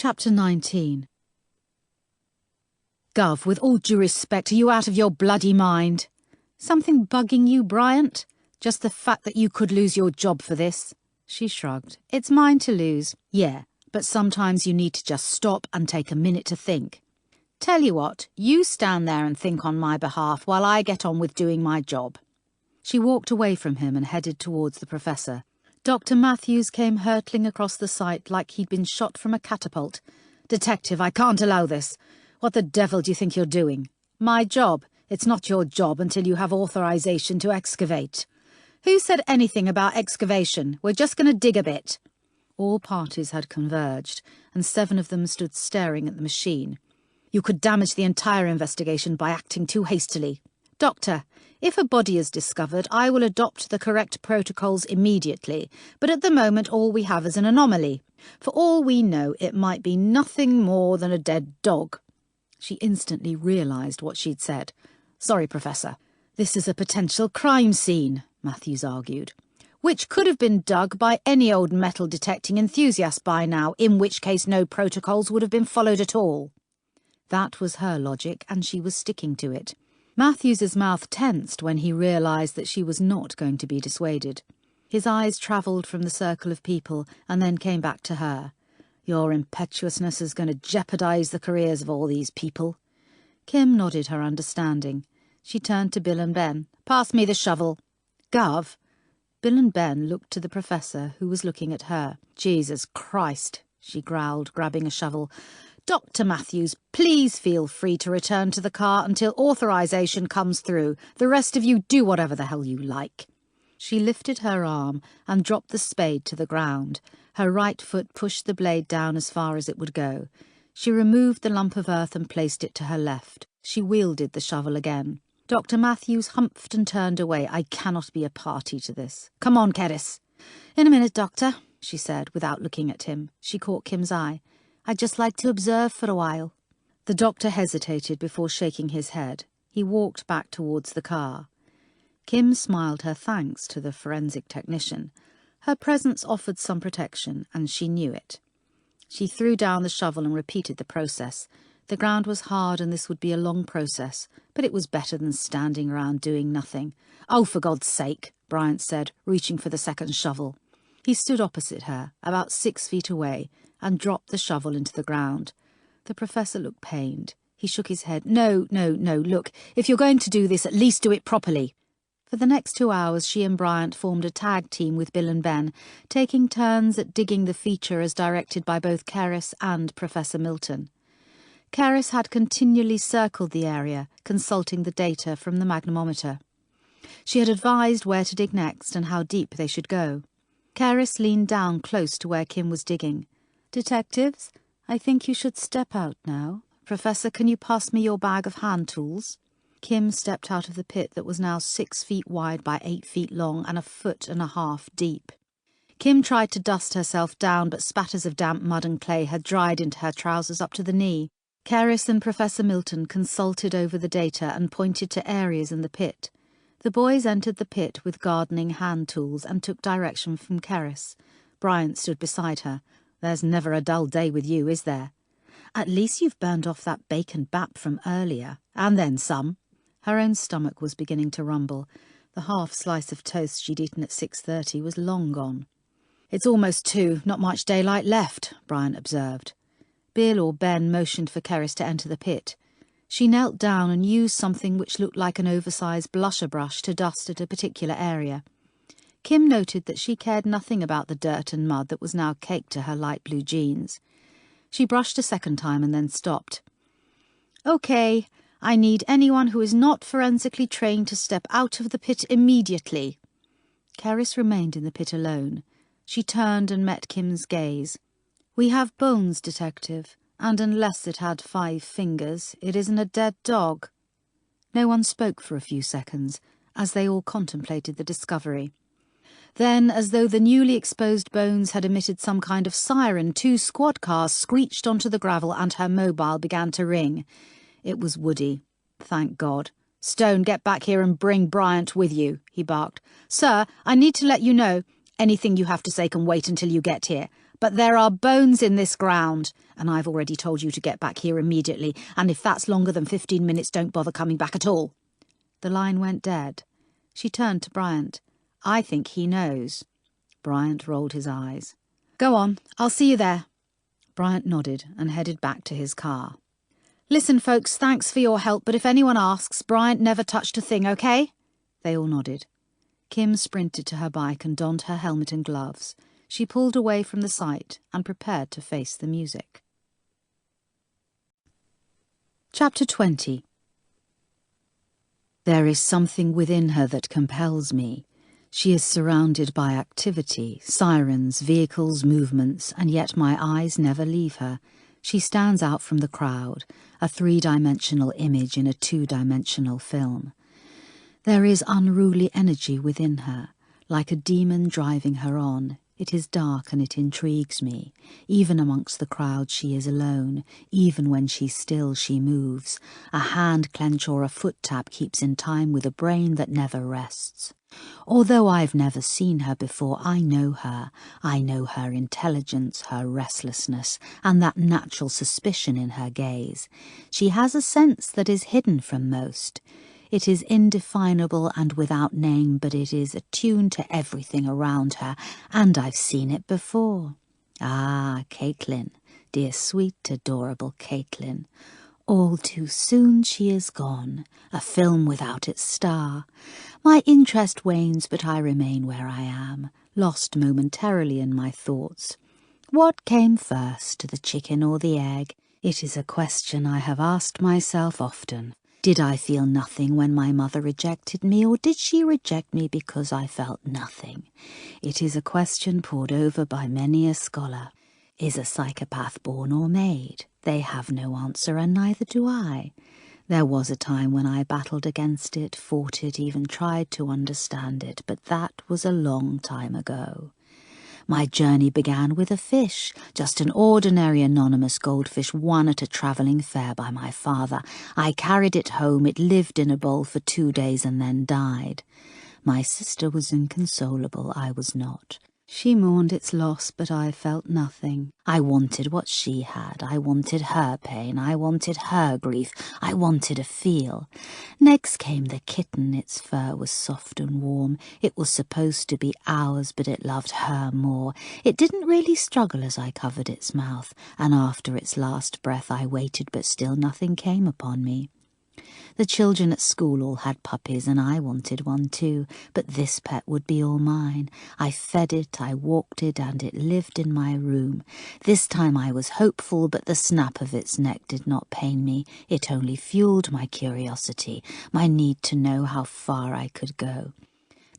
Chapter 19. Gov, with all due respect, are you out of your bloody mind? Something bugging you, Bryant? Just the fact that you could lose your job for this? She shrugged. It's mine to lose. Yeah, but sometimes you need to just stop and take a minute to think. Tell you what, you stand there and think on my behalf while I get on with doing my job. She walked away from him and headed towards the professor. Dr. Matthews came hurtling across the site like he'd been shot from a catapult. Detective, I can't allow this. What the devil do you think you're doing? My job. It's not your job until you have authorization to excavate. Who said anything about excavation? We're just going to dig a bit. All parties had converged, and 7 of them stood staring at the machine. You could damage the entire investigation by acting too hastily. Doctor, if a body is discovered, I will adopt the correct protocols immediately, but at the moment all we have is an anomaly. For all we know, it might be nothing more than a dead dog. She instantly realised what she'd said. Sorry, Professor. This is a potential crime scene, Matthews argued, which could have been dug by any old metal-detecting enthusiast by now, in which case no protocols would have been followed at all. That was her logic, and she was sticking to it. Matthews's mouth tensed when he realised that she was not going to be dissuaded. His eyes travelled from the circle of people and then came back to her. Your impetuousness is going to jeopardise the careers of all these people. Kim nodded her understanding. She turned to Bill and Ben. Pass me the shovel. Gov. Bill and Ben looked to the professor, who was looking at her. Jesus Christ, she growled, grabbing a shovel. Dr. Matthews, please feel free to return to the car until authorization comes through. The rest of you do whatever the hell you like. She lifted her arm and dropped the spade to the ground. Her right foot pushed the blade down as far as it would go. She removed the lump of earth and placed it to her left. She wielded the shovel again. Dr. Matthews humphed and turned away. I cannot be a party to this. Come on, Kedis. In a minute, Doctor, she said, without looking at him. She caught Kim's eye. I'd just like to observe for a while. The doctor hesitated before shaking his head. He walked back towards the car. Kim smiled her thanks to the forensic technician. Her presence offered some protection, and she knew it. She threw down the shovel and repeated the process. The ground was hard and this would be a long process, but it was better than standing around doing nothing. Oh, for God's sake, Bryant said, reaching for the second shovel. He stood opposite her, about 6 feet away, and dropped the shovel into the ground. The professor looked pained. He shook his head. No, look, if you're going to do this, at least do it properly. For the next 2 hours, she and Bryant formed a tag team with Bill and Ben, taking turns at digging the feature as directed by both Kerris and Professor Milton. Kerris had continually circled the area, consulting the data from the magnetometer. She had advised where to dig next and how deep they should go. Kerris leaned down close to where Kim was digging. Detectives, I think you should step out now. Professor, can you pass me your bag of hand tools? Kim stepped out of the pit that was now 6 feet wide by 8 feet long and 1.5 feet deep. Kim tried to dust herself down, but spatters of damp mud and clay had dried into her trousers up to the knee. Kerris and Professor Milton consulted over the data and pointed to areas in the pit. The boys entered the pit with gardening hand tools and took direction from Kerris. Bryant stood beside her. There's never a dull day with you, is there? At least you've burned off that bacon bap from earlier, and then some. Her own stomach was beginning to rumble. The half slice of toast she'd eaten at 6:30 was long gone. It's almost 2, not much daylight left, Bryant observed. Bill or Ben motioned for Kerris to enter the pit. She knelt down and used something which looked like an oversized blusher brush to dust at a particular area. Kim noted that she cared nothing about the dirt and mud that was now caked to her light blue jeans. She brushed a second time and then stopped. "Okay, I need anyone who is not forensically trained to step out of the pit immediately." Kerris remained in the pit alone. She turned and met Kim's gaze. "We have bones, Detective, and unless it had 5 fingers, it isn't a dead dog." No one spoke for a few seconds, as they all contemplated the discovery. Then, as though the newly exposed bones had emitted some kind of siren, 2 squad cars screeched onto the gravel and her mobile began to ring. It was Woody. Thank God. "Stone, get back here and bring Bryant with you," he barked. "Sir, I need to let you know. Anything you have to say can wait until you get here. But there are bones in this ground, and I've already told you to get back here immediately, and if that's longer than 15 minutes, don't bother coming back at all." The line went dead. She turned to Bryant. "I think he knows." Bryant rolled his eyes. "Go on, I'll see you there." Bryant nodded and headed back to his car. "Listen, folks, thanks for your help, but if anyone asks, Bryant never touched a thing, okay?" They all nodded. Kim sprinted to her bike and donned her helmet and gloves. She pulled away from the sight and prepared to face the music. Chapter 20. There is something within her that compels me. She is surrounded by activity, sirens, vehicles, movements, and yet my eyes never leave her. She stands out from the crowd, a three-dimensional image in a two-dimensional film. There is unruly energy within her, like a demon driving her on. It is dark and it intrigues me. Even amongst the crowd she is alone. Even when she's still she moves. A hand clench or a foot tap keeps in time with a brain that never rests. Although I've never seen her before, I know her. I know her intelligence, her restlessness, and that natural suspicion in her gaze. She has a sense that is hidden from most. It is indefinable and without name, but it is attuned to everything around her, and I've seen it before. Ah, Caitlin, dear, sweet, adorable Caitlin. All too soon she is gone, a film without its star. My interest wanes, but I remain where I am, lost momentarily in my thoughts. What came first, the chicken or the egg? It is a question I have asked myself often. Did I feel nothing when my mother rejected me, or did she reject me because I felt nothing? It is a question pored over by many a scholar. Is a psychopath born or made? They have no answer, and neither do I. There was a time when I battled against it, fought it, even tried to understand it, but that was a long time ago. My journey began with a fish, just an ordinary anonymous goldfish won at a travelling fair by my father. I carried it home. It lived in a bowl for 2 days and then died. My sister was inconsolable. I was not. She mourned its loss, but I felt nothing. I wanted what she had. I wanted her pain. I wanted her grief. I wanted to feel. Next came the kitten. Its fur was soft and warm. It was supposed to be ours, but it loved her more. It didn't really struggle as I covered its mouth, and after its last breath I waited, but still nothing came upon me. The children at school all had puppies, and I wanted one too, but this pet would be all mine. I fed it, I walked it, and it lived in my room. This time I was hopeful, but the snap of its neck did not pain me. It only fueled my curiosity, my need to know how far I could go.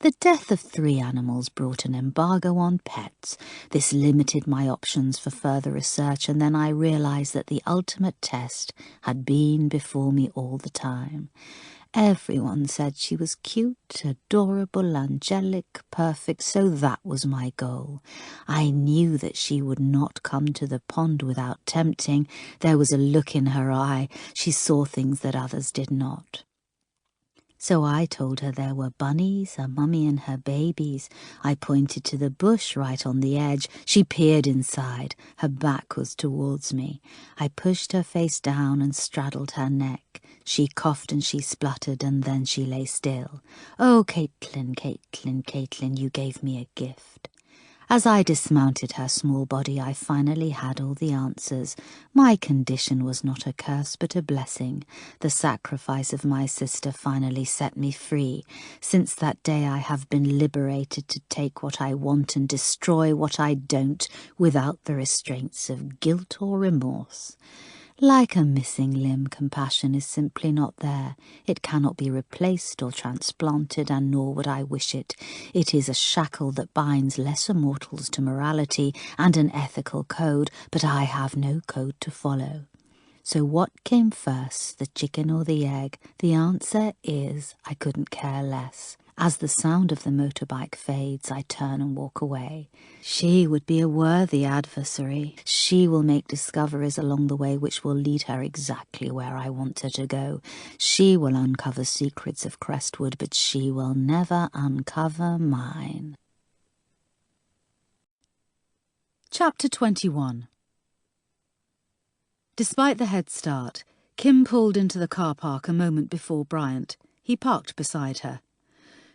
The death of 3 animals brought an embargo on pets. This limited my options for further research, and then I realized that the ultimate test had been before me all the time. Everyone said she was cute, adorable, angelic, perfect, so that was my goal. I knew that she would not come to the pond without tempting. There was a look in her eye. She saw things that others did not. So I told her there were bunnies, a mummy and her babies. I pointed to the bush right on the edge. She peered inside. Her back was towards me. I pushed her face down and straddled her neck. She coughed and she spluttered, and then she lay still. "Oh, Caitlin, Caitlin, Caitlin, you gave me a gift." As I dismounted her small body, I finally had all the answers. My condition was not a curse, but a blessing. The sacrifice of my sister finally set me free. Since that day I have been liberated to take what I want and destroy what I don't, without the restraints of guilt or remorse. Like a missing limb, compassion is simply not there. It cannot be replaced or transplanted, and nor would I wish it. It is a shackle that binds lesser mortals to morality and an ethical code, but I have no code to follow. So what came first, the chicken or the egg? The answer is I couldn't care less. As the sound of the motorbike fades, I turn and walk away. She would be a worthy adversary. She will make discoveries along the way which will lead her exactly where I want her to go. She will uncover secrets of Crestwood, but she will never uncover mine. Chapter 21. Despite the head start, Kim pulled into the car park a moment before Bryant. He parked beside her.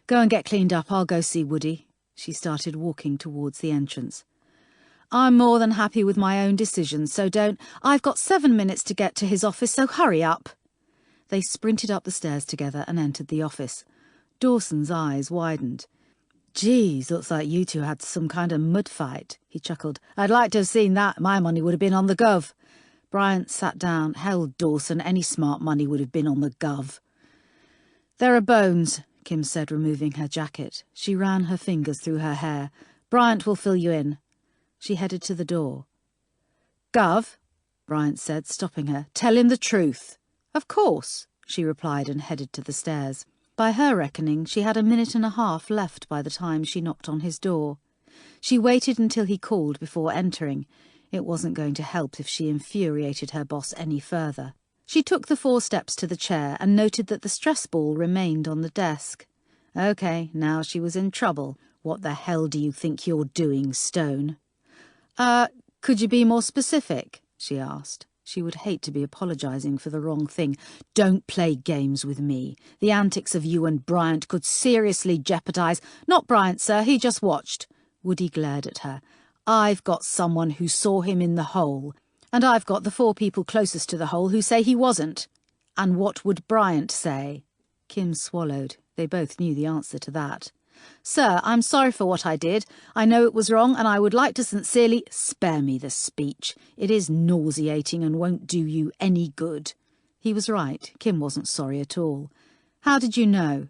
"Go and get cleaned up, I'll go see Woody." She started walking towards the entrance. "I'm more than happy with my own decision, so don't. I've got 7 minutes to get to his office, so hurry up." They sprinted up the stairs together and entered the office. Dawson's eyes widened. "Geez, looks like you two had some kind of mud fight," he chuckled. "I'd like to have seen that. My money would have been on the gov." Bryant sat down. "Hell, Dawson, any smart money would have been on the gov." "There are bones," Kim said, removing her jacket. She ran her fingers through her hair. "Bryant will fill you in." She headed to the door. "Gov," Bryant said, stopping her. "Tell him the truth." "Of course," she replied and headed to the stairs. By her reckoning, she had 1.5 minutes left by the time she knocked on his door. She waited until he called before entering. It wasn't going to help if she infuriated her boss any further. She took the 4 steps to the chair and noted that the stress ball remained on the desk. Okay, now she was in trouble. "What the hell do you think you're doing, Stone?" Could you be more specific?" she asked. She would hate to be apologising for the wrong thing. "Don't play games with me. The antics of you and Bryant could seriously jeopardise—" "Not Bryant, sir. He just watched." Woody glared at her. "I've got someone who saw him in the hole, and I've got the 4 people closest to the hole who say he wasn't." "And what would Bryant say?" Kim swallowed. They both knew the answer to that. "Sir, I'm sorry for what I did. I know it was wrong, and I would like to sincerely—" "Spare me the speech. It is nauseating and won't do you any good." He was right. Kim wasn't sorry at all. "How did you know?"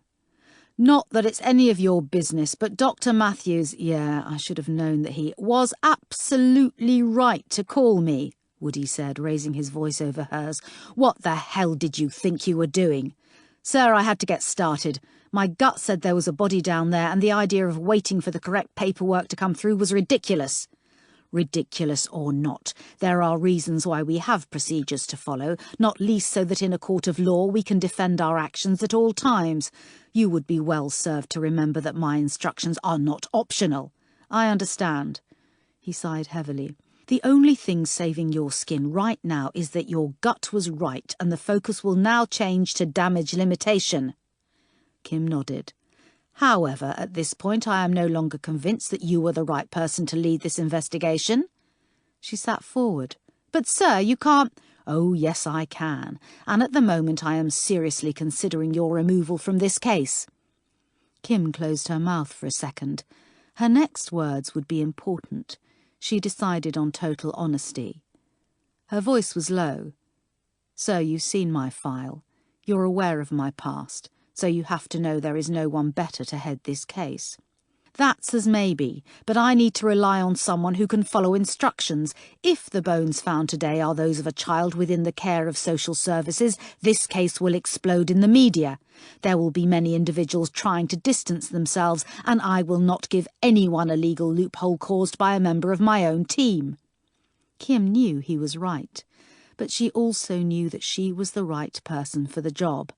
"Not that it's any of your business, but Dr. Matthews—" "Yeah, I should have known that he—" "Was absolutely right to call me," Woody said, raising his voice over hers. "What the hell did you think you were doing?" "Sir, I had to get started. My gut said there was a body down there, and the idea of waiting for the correct paperwork to come through was ridiculous." "Ridiculous or not, there are reasons why we have procedures to follow, not least so that in a court of law we can defend our actions at all times. You would be well served to remember that my instructions are not optional." "I understand." He sighed heavily. "The only thing saving your skin right now is that your gut was right, and the focus will now change to damage limitation." Kim nodded. "However, at this point I am no longer convinced that you are the right person to lead this investigation." She sat forward. "But sir, you can't—" "Oh, yes, I can. And at the moment I am seriously considering your removal from this case." Kim closed her mouth for a second. Her next words would be important. She decided on total honesty. Her voice was low. "Sir, you've seen my file. You're aware of my past. So you have to know there is no one better to head this case." "That's as maybe, but I need to rely on someone who can follow instructions. If the bones found today are those of a child within the care of social services, this case will explode in the media. There will be many individuals trying to distance themselves, and I will not give anyone a legal loophole caused by a member of my own team." Kim knew he was right, but she also knew that she was the right person for the job.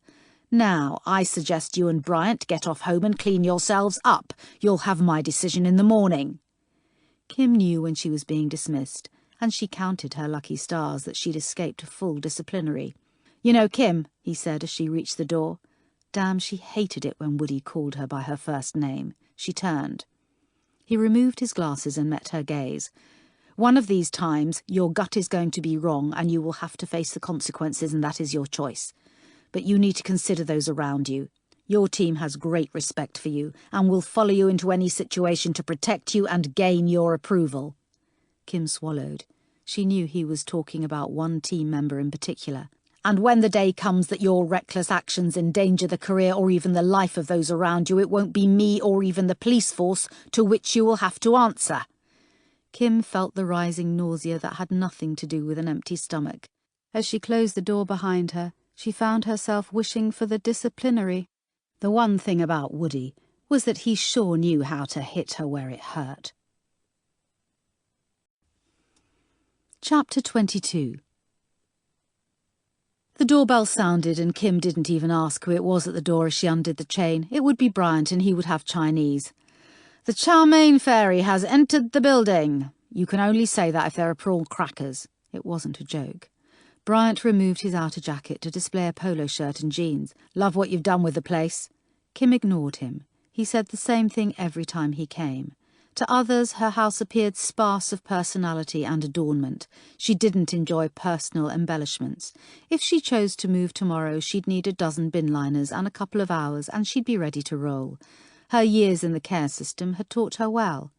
"Now, I suggest you and Bryant get off home and clean yourselves up. You'll have my decision in the morning." Kim knew when she was being dismissed, and she counted her lucky stars that she'd escaped full disciplinary. "You know, Kim," he said as she reached the door. Damn, she hated it when Woody called her by her first name. She turned. He removed his glasses and met her gaze. "One of these times, your gut is going to be wrong, and you will have to face the consequences, and that is your choice. But you need to consider those around you. Your team has great respect for you and will follow you into any situation to protect you and gain your approval." Kim swallowed. She knew he was talking about one team member in particular. "And when the day comes that your reckless actions endanger the career or even the life of those around you, it won't be me or even the police force to which you will have to answer." Kim felt the rising nausea that had nothing to do with an empty stomach. As she closed the door behind her, she found herself wishing for the disciplinary. The one thing about Woody was that he sure knew how to hit her where it hurt. Chapter 22. The doorbell sounded and Kim didn't even ask who it was at the door as she undid the chain. It would be Bryant and he would have Chinese. "The chow mein fairy has entered the building." You can only say that if there are prawn crackers. It wasn't a joke. Bryant removed his outer jacket to display a polo shirt and jeans. Love what you've done with the place. Kim ignored him. He said the same thing every time he came. To others, her house appeared sparse of personality and adornment. She didn't enjoy personal embellishments. If she chose to move tomorrow, she'd need a dozen bin liners and a couple of hours, and she'd be ready to roll. Her years in the care system had taught her well.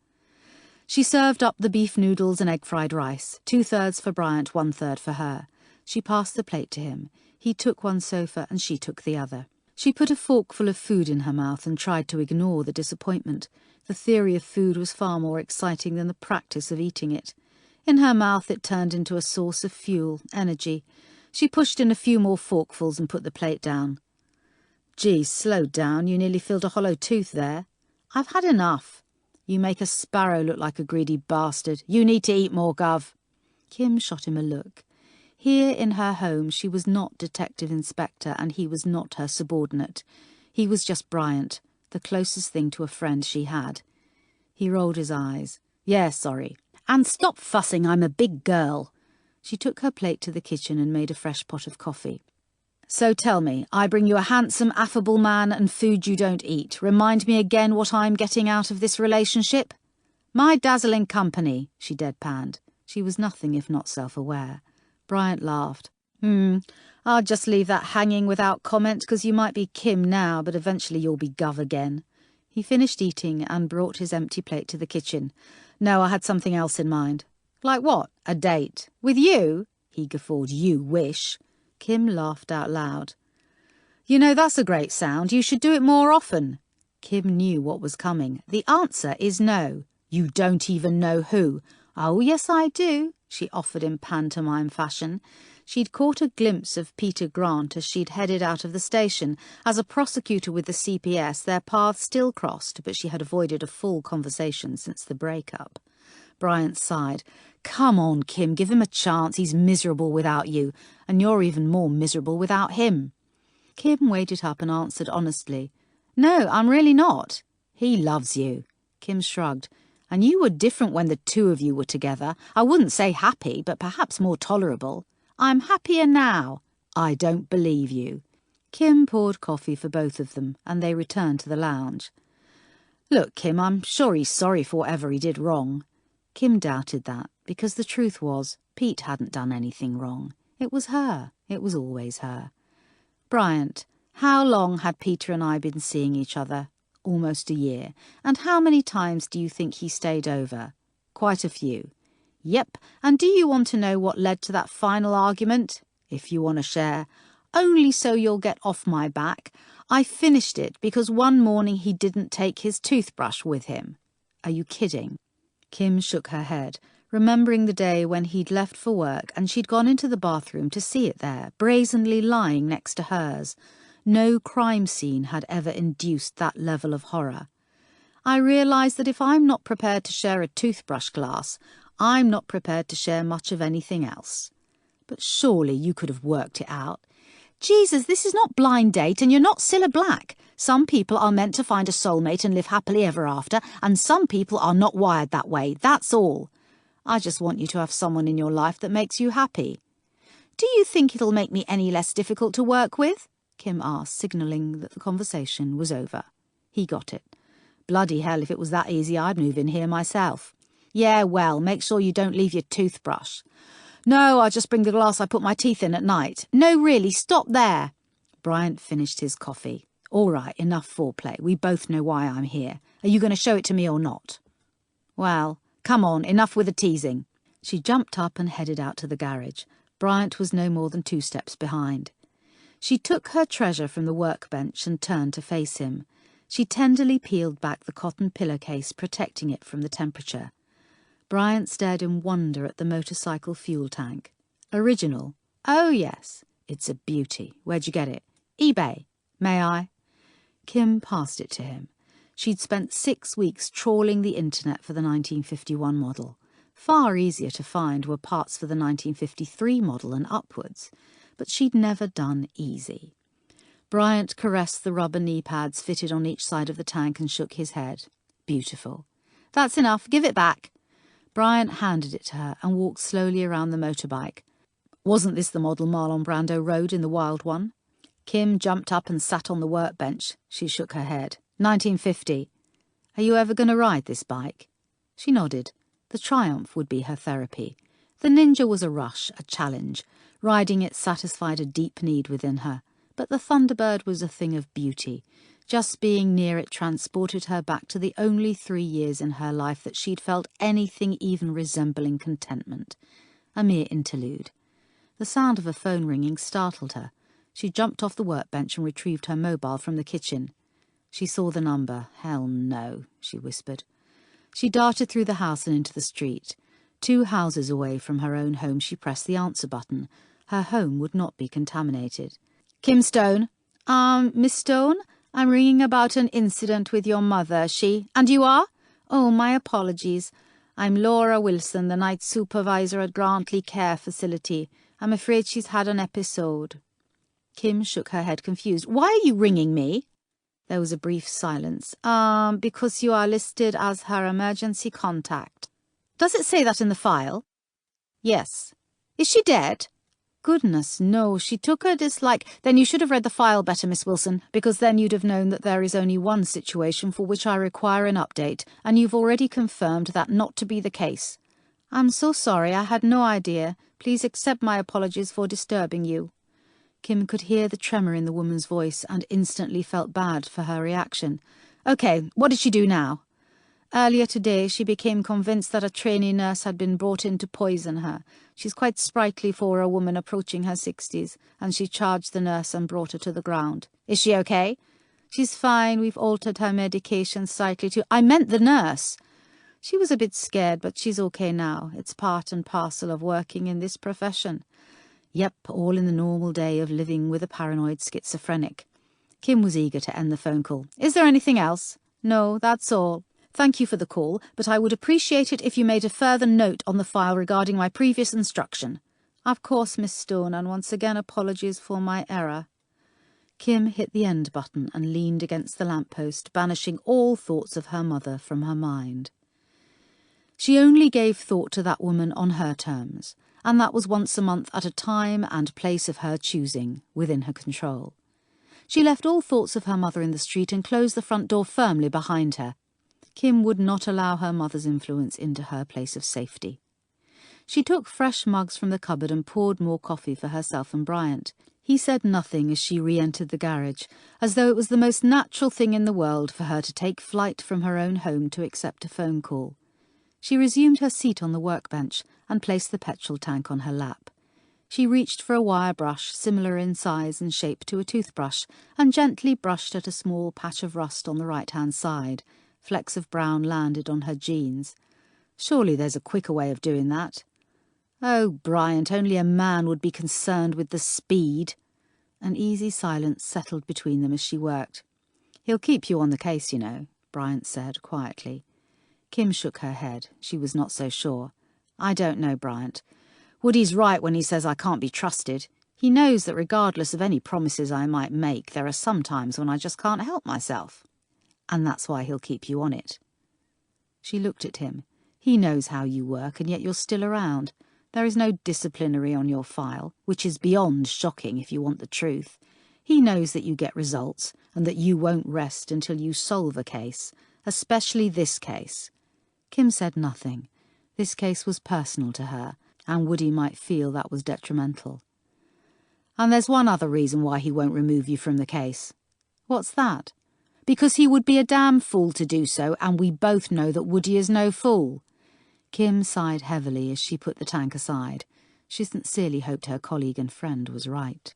She served up the beef noodles and egg fried rice, 2/3 for Bryant, 1/3 for her. She passed the plate to him. He took one sofa and she took the other. She put a forkful of food in her mouth and tried to ignore the disappointment. The theory of food was far more exciting than the practice of eating it. In her mouth it turned into a source of fuel, energy. She pushed in a few more forkfuls and put the plate down. Gee, slow down, you nearly filled a hollow tooth there. I've had enough. You make a sparrow look like a greedy bastard. You need to eat more, Gov. Kim shot him a look. Here in her home she was not Detective Inspector and he was not her subordinate. He was just Bryant, the closest thing to a friend she had. He rolled his eyes. Yeah, sorry. And stop fussing, I'm a big girl. She took her plate to the kitchen and made a fresh pot of coffee. So tell me, I bring you a handsome, affable man and food you don't eat. Remind me again what I'm getting out of this relationship? My dazzling company, she deadpanned. She was nothing if not self-aware. Bryant laughed. I'll just leave that hanging without comment, because you might be Kim now, but eventually you'll be Gov again. He finished eating and brought his empty plate to the kitchen. No, I had something else in mind. Like what? A date? With you? He guffawed. You wish. Kim laughed out loud. You know, that's a great sound. You should do it more often. Kim knew what was coming. The answer is no. You don't even know who. Oh, yes, I do, she offered in pantomime fashion. She'd caught a glimpse of Peter Grant as she'd headed out of the station. As a prosecutor with the CPS, their paths still crossed, but she had avoided a full conversation since the breakup. Bryant sighed. Come on, Kim, give him a chance. He's miserable without you, and you're even more miserable without him. Kim weighed it up and answered honestly. No, I'm really not. He loves you. Kim shrugged. And you were different when the two of you were together. I wouldn't say happy, but perhaps more tolerable. I'm happier now. I don't believe you. Kim poured coffee for both of them, and they returned to the lounge. Look, Kim, I'm sure he's sorry for whatever he did wrong. Kim doubted that, because the truth was, Pete hadn't done anything wrong. It was her. It was always her. Bryant, how long had Peter and I been seeing each other? Almost a year. And how many times do you think he stayed over? Quite a few. Yep, and do you want to know what led to that final argument? If you want to share. Only so you'll get off my back. I finished it because one morning he didn't take his toothbrush with him. Are you kidding? Kim shook her head, remembering the day when he'd left for work and she'd gone into the bathroom to see it there, brazenly lying next to hers. No crime scene had ever induced that level of horror. I realised that if I'm not prepared to share a toothbrush glass, I'm not prepared to share much of anything else. But surely you could have worked it out. Jesus, this is not Blind Date and you're not Cilla Black. Some people are meant to find a soulmate and live happily ever after, and some people are not wired that way, that's all. I just want you to have someone in your life that makes you happy. Do you think it'll make me any less difficult to work with? Kim asked, signalling that the conversation was over. He got it. Bloody hell, if it was that easy, I'd move in here myself. Yeah, well, make sure you don't leave your toothbrush. No, I just bring the glass I put my teeth in at night. No, really, stop there. Bryant finished his coffee. All right, enough foreplay. We both know why I'm here. Are you going to show it to me or not? Well, come on, enough with the teasing. She jumped up and headed out to the garage. Bryant was no more than 2 steps behind. She took her treasure from the workbench and turned to face him. She tenderly peeled back the cotton pillowcase, protecting it from the temperature. Bryant stared in wonder at the motorcycle fuel tank. Original? Oh, yes. It's a beauty. Where'd you get it? eBay. May I? Kim passed it to him. She'd spent 6 weeks trawling the internet for the 1951 model. Far easier to find were parts for the 1953 model and upwards. But she'd never done easy. Bryant caressed the rubber knee pads fitted on each side of the tank and shook his head. Beautiful. That's enough. Give it back. Bryant handed it to her and walked slowly around the motorbike. Wasn't this the model Marlon Brando rode in The Wild One? Kim jumped up and sat on the workbench. She shook her head. 1950. Are you ever going to ride this bike? She nodded. The Triumph would be her therapy. The Ninja was a rush, a challenge. Riding it satisfied a deep need within her. But the Thunderbird was a thing of beauty. Just being near it transported her back to the only 3 years in her life that she'd felt anything even resembling contentment. A mere interlude. The sound of a phone ringing startled her. She jumped off the workbench and retrieved her mobile from the kitchen. She saw the number. Hell no, she whispered. She darted through the house and into the street. 2 houses away from her own home, she pressed the answer button. Her home would not be contaminated. Kim Stone. Miss Stone? I'm ringing about an incident with your mother. And you are? Oh, my apologies. I'm Laura Wilson, the night supervisor at Grantley Care Facility. I'm afraid she's had an episode. Kim shook her head, confused. Why are you ringing me? There was a brief silence. Because you are listed as her emergency contact. Does it say that in the file? Yes. Is she dead? Goodness, no. She took her dislike. Then you should have read the file better, Miss Wilson, because then you'd have known that there is only one situation for which I require an update, and you've already confirmed that not to be the case. I'm so sorry. I had no idea. Please accept my apologies for disturbing you. Kim could hear the tremor in the woman's voice and instantly felt bad for her reaction. Okay, what did she do now? Earlier today, she became convinced that a trainee nurse had been brought in to poison her. She's quite sprightly for a woman approaching her 60s, and she charged the nurse and brought her to the ground. Is she okay? She's fine. We've altered her medication slightly to... I meant the nurse. She was a bit scared, but she's okay now. It's part and parcel of working in this profession. Yep, all in the normal day of living with a paranoid schizophrenic. Kim was eager to end the phone call. Is there anything else? No, that's all. Thank you for the call, but I would appreciate it if you made a further note on the file regarding my previous instruction. Of course, Miss Stone, and once again apologies for my error. Kim hit the end button and leaned against the lamppost, banishing all thoughts of her mother from her mind. She only gave thought to that woman on her terms, and that was once a month at a time and place of her choosing, within her control. She left all thoughts of her mother in the street and closed the front door firmly behind her. Kim would not allow her mother's influence into her place of safety. She took fresh mugs from the cupboard and poured more coffee for herself and Bryant. He said nothing as she re-entered the garage, as though it was the most natural thing in the world for her to take flight from her own home to accept a phone call. She resumed her seat on the workbench and placed the petrol tank on her lap. She reached for a wire brush similar in size and shape to a toothbrush and gently brushed at a small patch of rust on the right-hand side. Flecks of brown landed on her jeans. Surely there's a quicker way of doing that. Oh, Bryant, only a man would be concerned with the speed. An easy silence settled between them as she worked. He'll keep you on the case, you know, Bryant said quietly. Kim shook her head. She was not so sure. I don't know, Bryant. Woody's right when he says I can't be trusted. He knows that regardless of any promises I might make, there are some times when I just can't help myself. And that's why he'll keep you on it. She looked at him. He knows how you work, and yet you're still around. There is no disciplinary on your file, which is beyond shocking if you want the truth. He knows that you get results, and that you won't rest until you solve a case, especially this case. Kim said nothing. This case was personal to her, and Woody might feel that was detrimental. And there's one other reason why he won't remove you from the case. What's that? Because he would be a damn fool to do so, and we both know that Woody is no fool. Kim sighed heavily as she put the tank aside. She sincerely hoped her colleague and friend was right.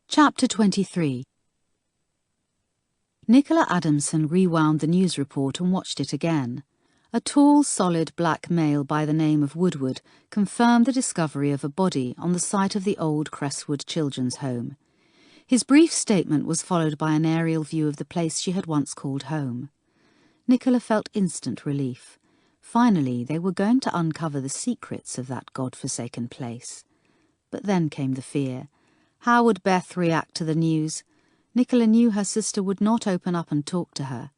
Chapter 23. Nicola Adamson rewound the news report and watched it again. A tall, solid black male by the name of Woodward confirmed the discovery of a body on the site of the old Crestwood Children's Home. His brief statement was followed by an aerial view of the place she had once called home. Nicola felt instant relief. Finally, they were going to uncover the secrets of that God-forsaken place. But then came the fear. How would Beth react to the news? Nicola knew her sister would not open up and talk to her.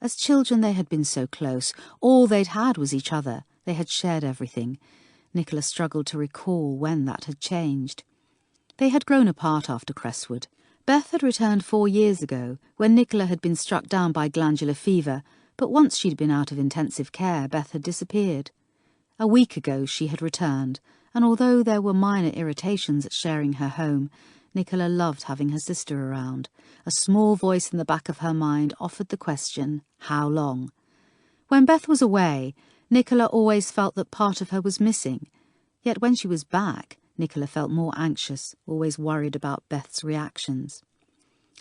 As children they had been so close. All they'd had was each other. They had shared everything. Nicola struggled to recall when that had changed. They had grown apart after Crestwood. Beth had returned 4 years ago, when Nicola had been struck down by glandular fever, but once she'd been out of intensive care, Beth had disappeared. A week ago she had returned, and although there were minor irritations at sharing her home, Nicola loved having her sister around. A small voice in the back of her mind offered the question, how long? When Beth was away, Nicola always felt that part of her was missing. Yet when she was back, Nicola felt more anxious, always worried about Beth's reactions.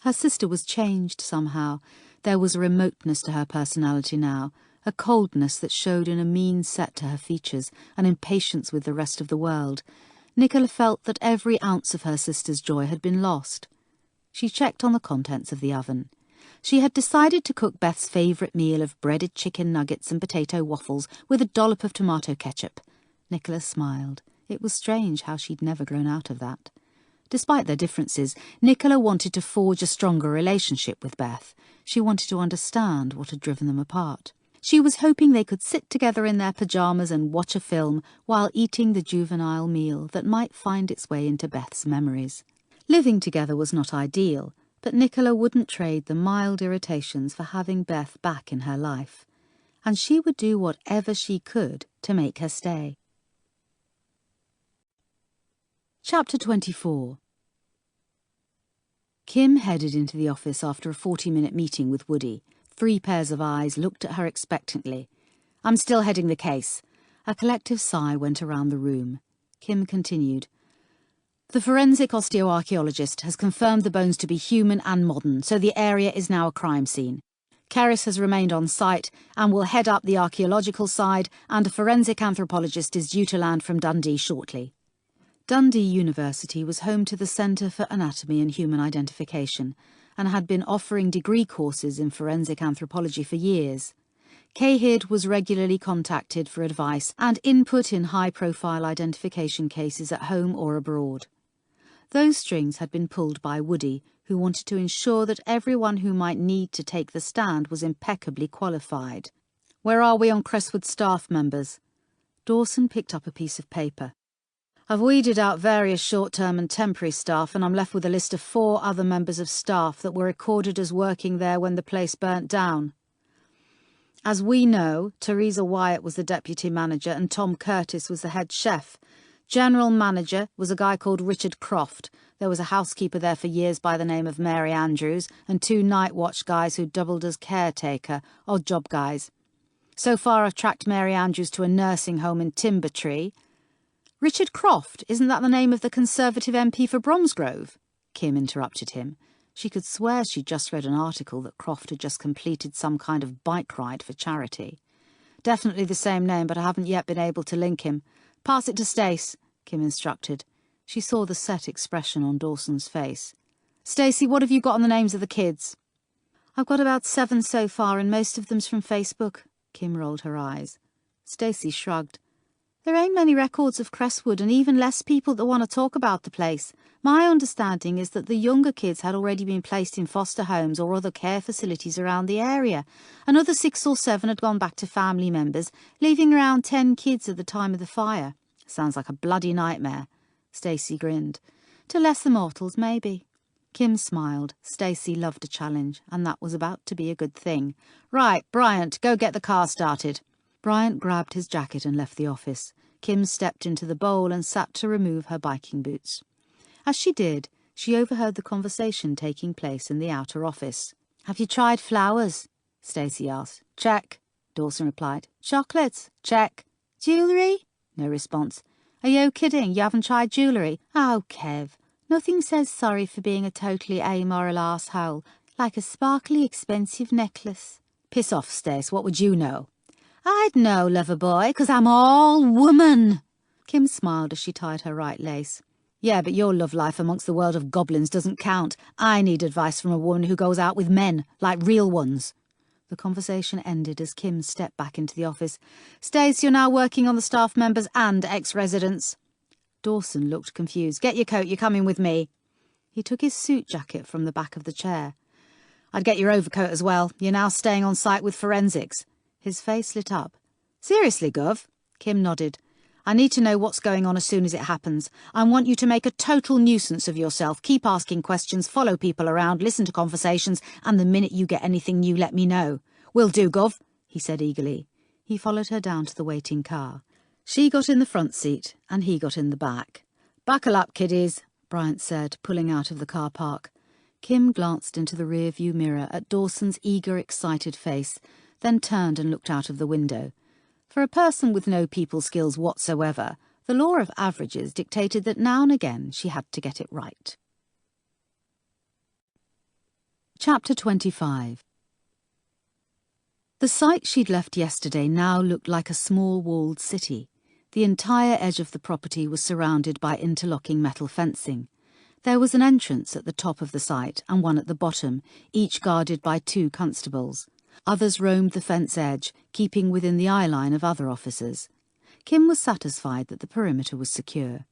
Her sister was changed somehow. There was a remoteness to her personality now, a coldness that showed in a mean set to her features, an impatience with the rest of the world. Nicola felt that every ounce of her sister's joy had been lost. She checked on the contents of the oven. She had decided to cook Beth's favourite meal of breaded chicken nuggets and potato waffles with a dollop of tomato ketchup. Nicola smiled. It was strange how she'd never grown out of that. Despite their differences, Nicola wanted to forge a stronger relationship with Beth. She wanted to understand what had driven them apart. She was hoping they could sit together in their pyjamas and watch a film while eating the juvenile meal that might find its way into Beth's memories. Living together was not ideal, but Nicola wouldn't trade the mild irritations for having Beth back in her life. And she would do whatever she could to make her stay. Chapter 24. Kim headed into the office after a 40-minute meeting with Woody. 3 pairs of eyes looked at her expectantly. "I'm still heading the case." A collective sigh went around the room. Kim continued. "The forensic osteoarchaeologist has confirmed the bones to be human and modern, so the area is now a crime scene. Keris has remained on site and will head up the archaeological side, and a forensic anthropologist is due to land from Dundee shortly." Dundee University was home to the Centre for Anatomy and Human Identification, and had been offering degree courses in forensic anthropology for years. Cahid was regularly contacted for advice and input in high-profile identification cases at home or abroad. Those strings had been pulled by Woody, who wanted to ensure that everyone who might need to take the stand was impeccably qualified. "Where are we on Crestwood staff members?" Dawson picked up a piece of paper. "I've weeded out various short-term and temporary staff, and I'm left with a list of 4 other members of staff that were recorded as working there when the place burnt down. As we know, Teresa Wyatt was the deputy manager and Tom Curtis was the head chef. General manager was a guy called Richard Croft. There was a housekeeper there for years by the name of Mary Andrews, and 2 night watch guys who doubled as caretaker, odd job guys. So far I've tracked Mary Andrews to a nursing home in Timbertree." "Richard Croft, isn't that the name of the Conservative MP for Bromsgrove?" Kim interrupted him. She could swear she'd just read an article that Croft had just completed some kind of bike ride for charity. "Definitely the same name, but I haven't yet been able to link him. Pass it to Stace," Kim instructed. She saw the set expression on Dawson's face. "Stacey, what have you got on the names of the kids?" "I've got about 7 so far, and most of them's from Facebook." Kim rolled her eyes. Stacey shrugged. "There ain't many records of Crestwood, and even less people that want to talk about the place. My understanding is that the younger kids had already been placed in foster homes or other care facilities around the area. Another 6 or 7 had gone back to family members, leaving around 10 kids at the time of the fire. Sounds like a bloody nightmare." Stacey grinned. "To lesser mortals, maybe." Kim smiled. Stacey loved a challenge, and that was about to be a good thing. "Right, Bryant, go get the car started." Bryant grabbed his jacket and left the office. Kim stepped into the bowl and sat to remove her biking boots. As she did, she overheard the conversation taking place in the outer office. "Have you tried flowers?" Stacey asked. "Check," Dawson replied. "Chocolates?" "Check." "Jewellery?" No response. "Are you kidding? You haven't tried jewellery?" "Oh, Kev, nothing says sorry for being a totally amoral arsehole like a sparkly, expensive necklace." "Piss off, Stace. What would you know?" "I'd know, lover boy, 'cause I'm all woman." Kim smiled as she tied her right lace. "Yeah, but your love life amongst the world of goblins doesn't count. I need advice from a woman who goes out with men, like real ones." The conversation ended as Kim stepped back into the office. "Stace, you're now working on the staff members and ex-residents." Dawson looked confused. "Get your coat, you're coming with me." He took his suit jacket from the back of the chair. I'd get your overcoat as well. You're now staying on site with forensics. His face lit up. Seriously, Gov? Kim nodded. I need to know what's going on as soon as it happens. I want you to make a total nuisance of yourself. Keep asking questions, follow people around, listen to conversations, and the minute you get anything new, let me know. Will do, Gov, he said eagerly. He followed her down to the waiting car. She got in the front seat, and he got in the back. Buckle up, kiddies, Bryant said, pulling out of the car park. Kim glanced into the rear-view mirror at Dawson's eager, excited face, then turned and looked out of the window. For a person with no people skills whatsoever, the law of averages dictated that now and again she had to get it right. Chapter 25. The site she'd left yesterday now looked like a small walled city. The entire edge of the property was surrounded by interlocking metal fencing. There was an entrance at the top of the site and one at the bottom, each guarded by 2 constables. Others roamed the fence edge, keeping within the eye line of other officers. Kim was satisfied that the perimeter was secure.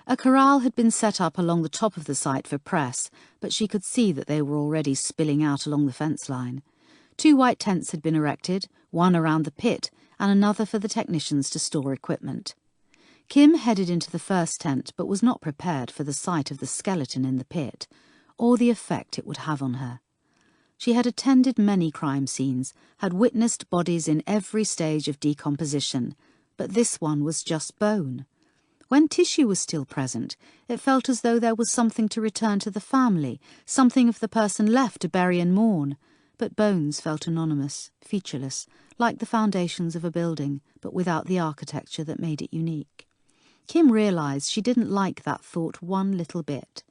A corral had been set up along the top of the site for press, but she could see that they were already spilling out along the fence line. 2 white tents had been erected, one around the pit and another for the technicians to store equipment. Kim headed into the first tent but was not prepared for the sight of the skeleton in the pit, or the effect it would have on her. She had attended many crime scenes, had witnessed bodies in every stage of decomposition, but this one was just bone. When tissue was still present, it felt as though there was something to return to the family, something of the person left to bury and mourn. But bones felt anonymous, featureless, like the foundations of a building, but without the architecture that made it unique. Kim realised she didn't like that thought one little bit.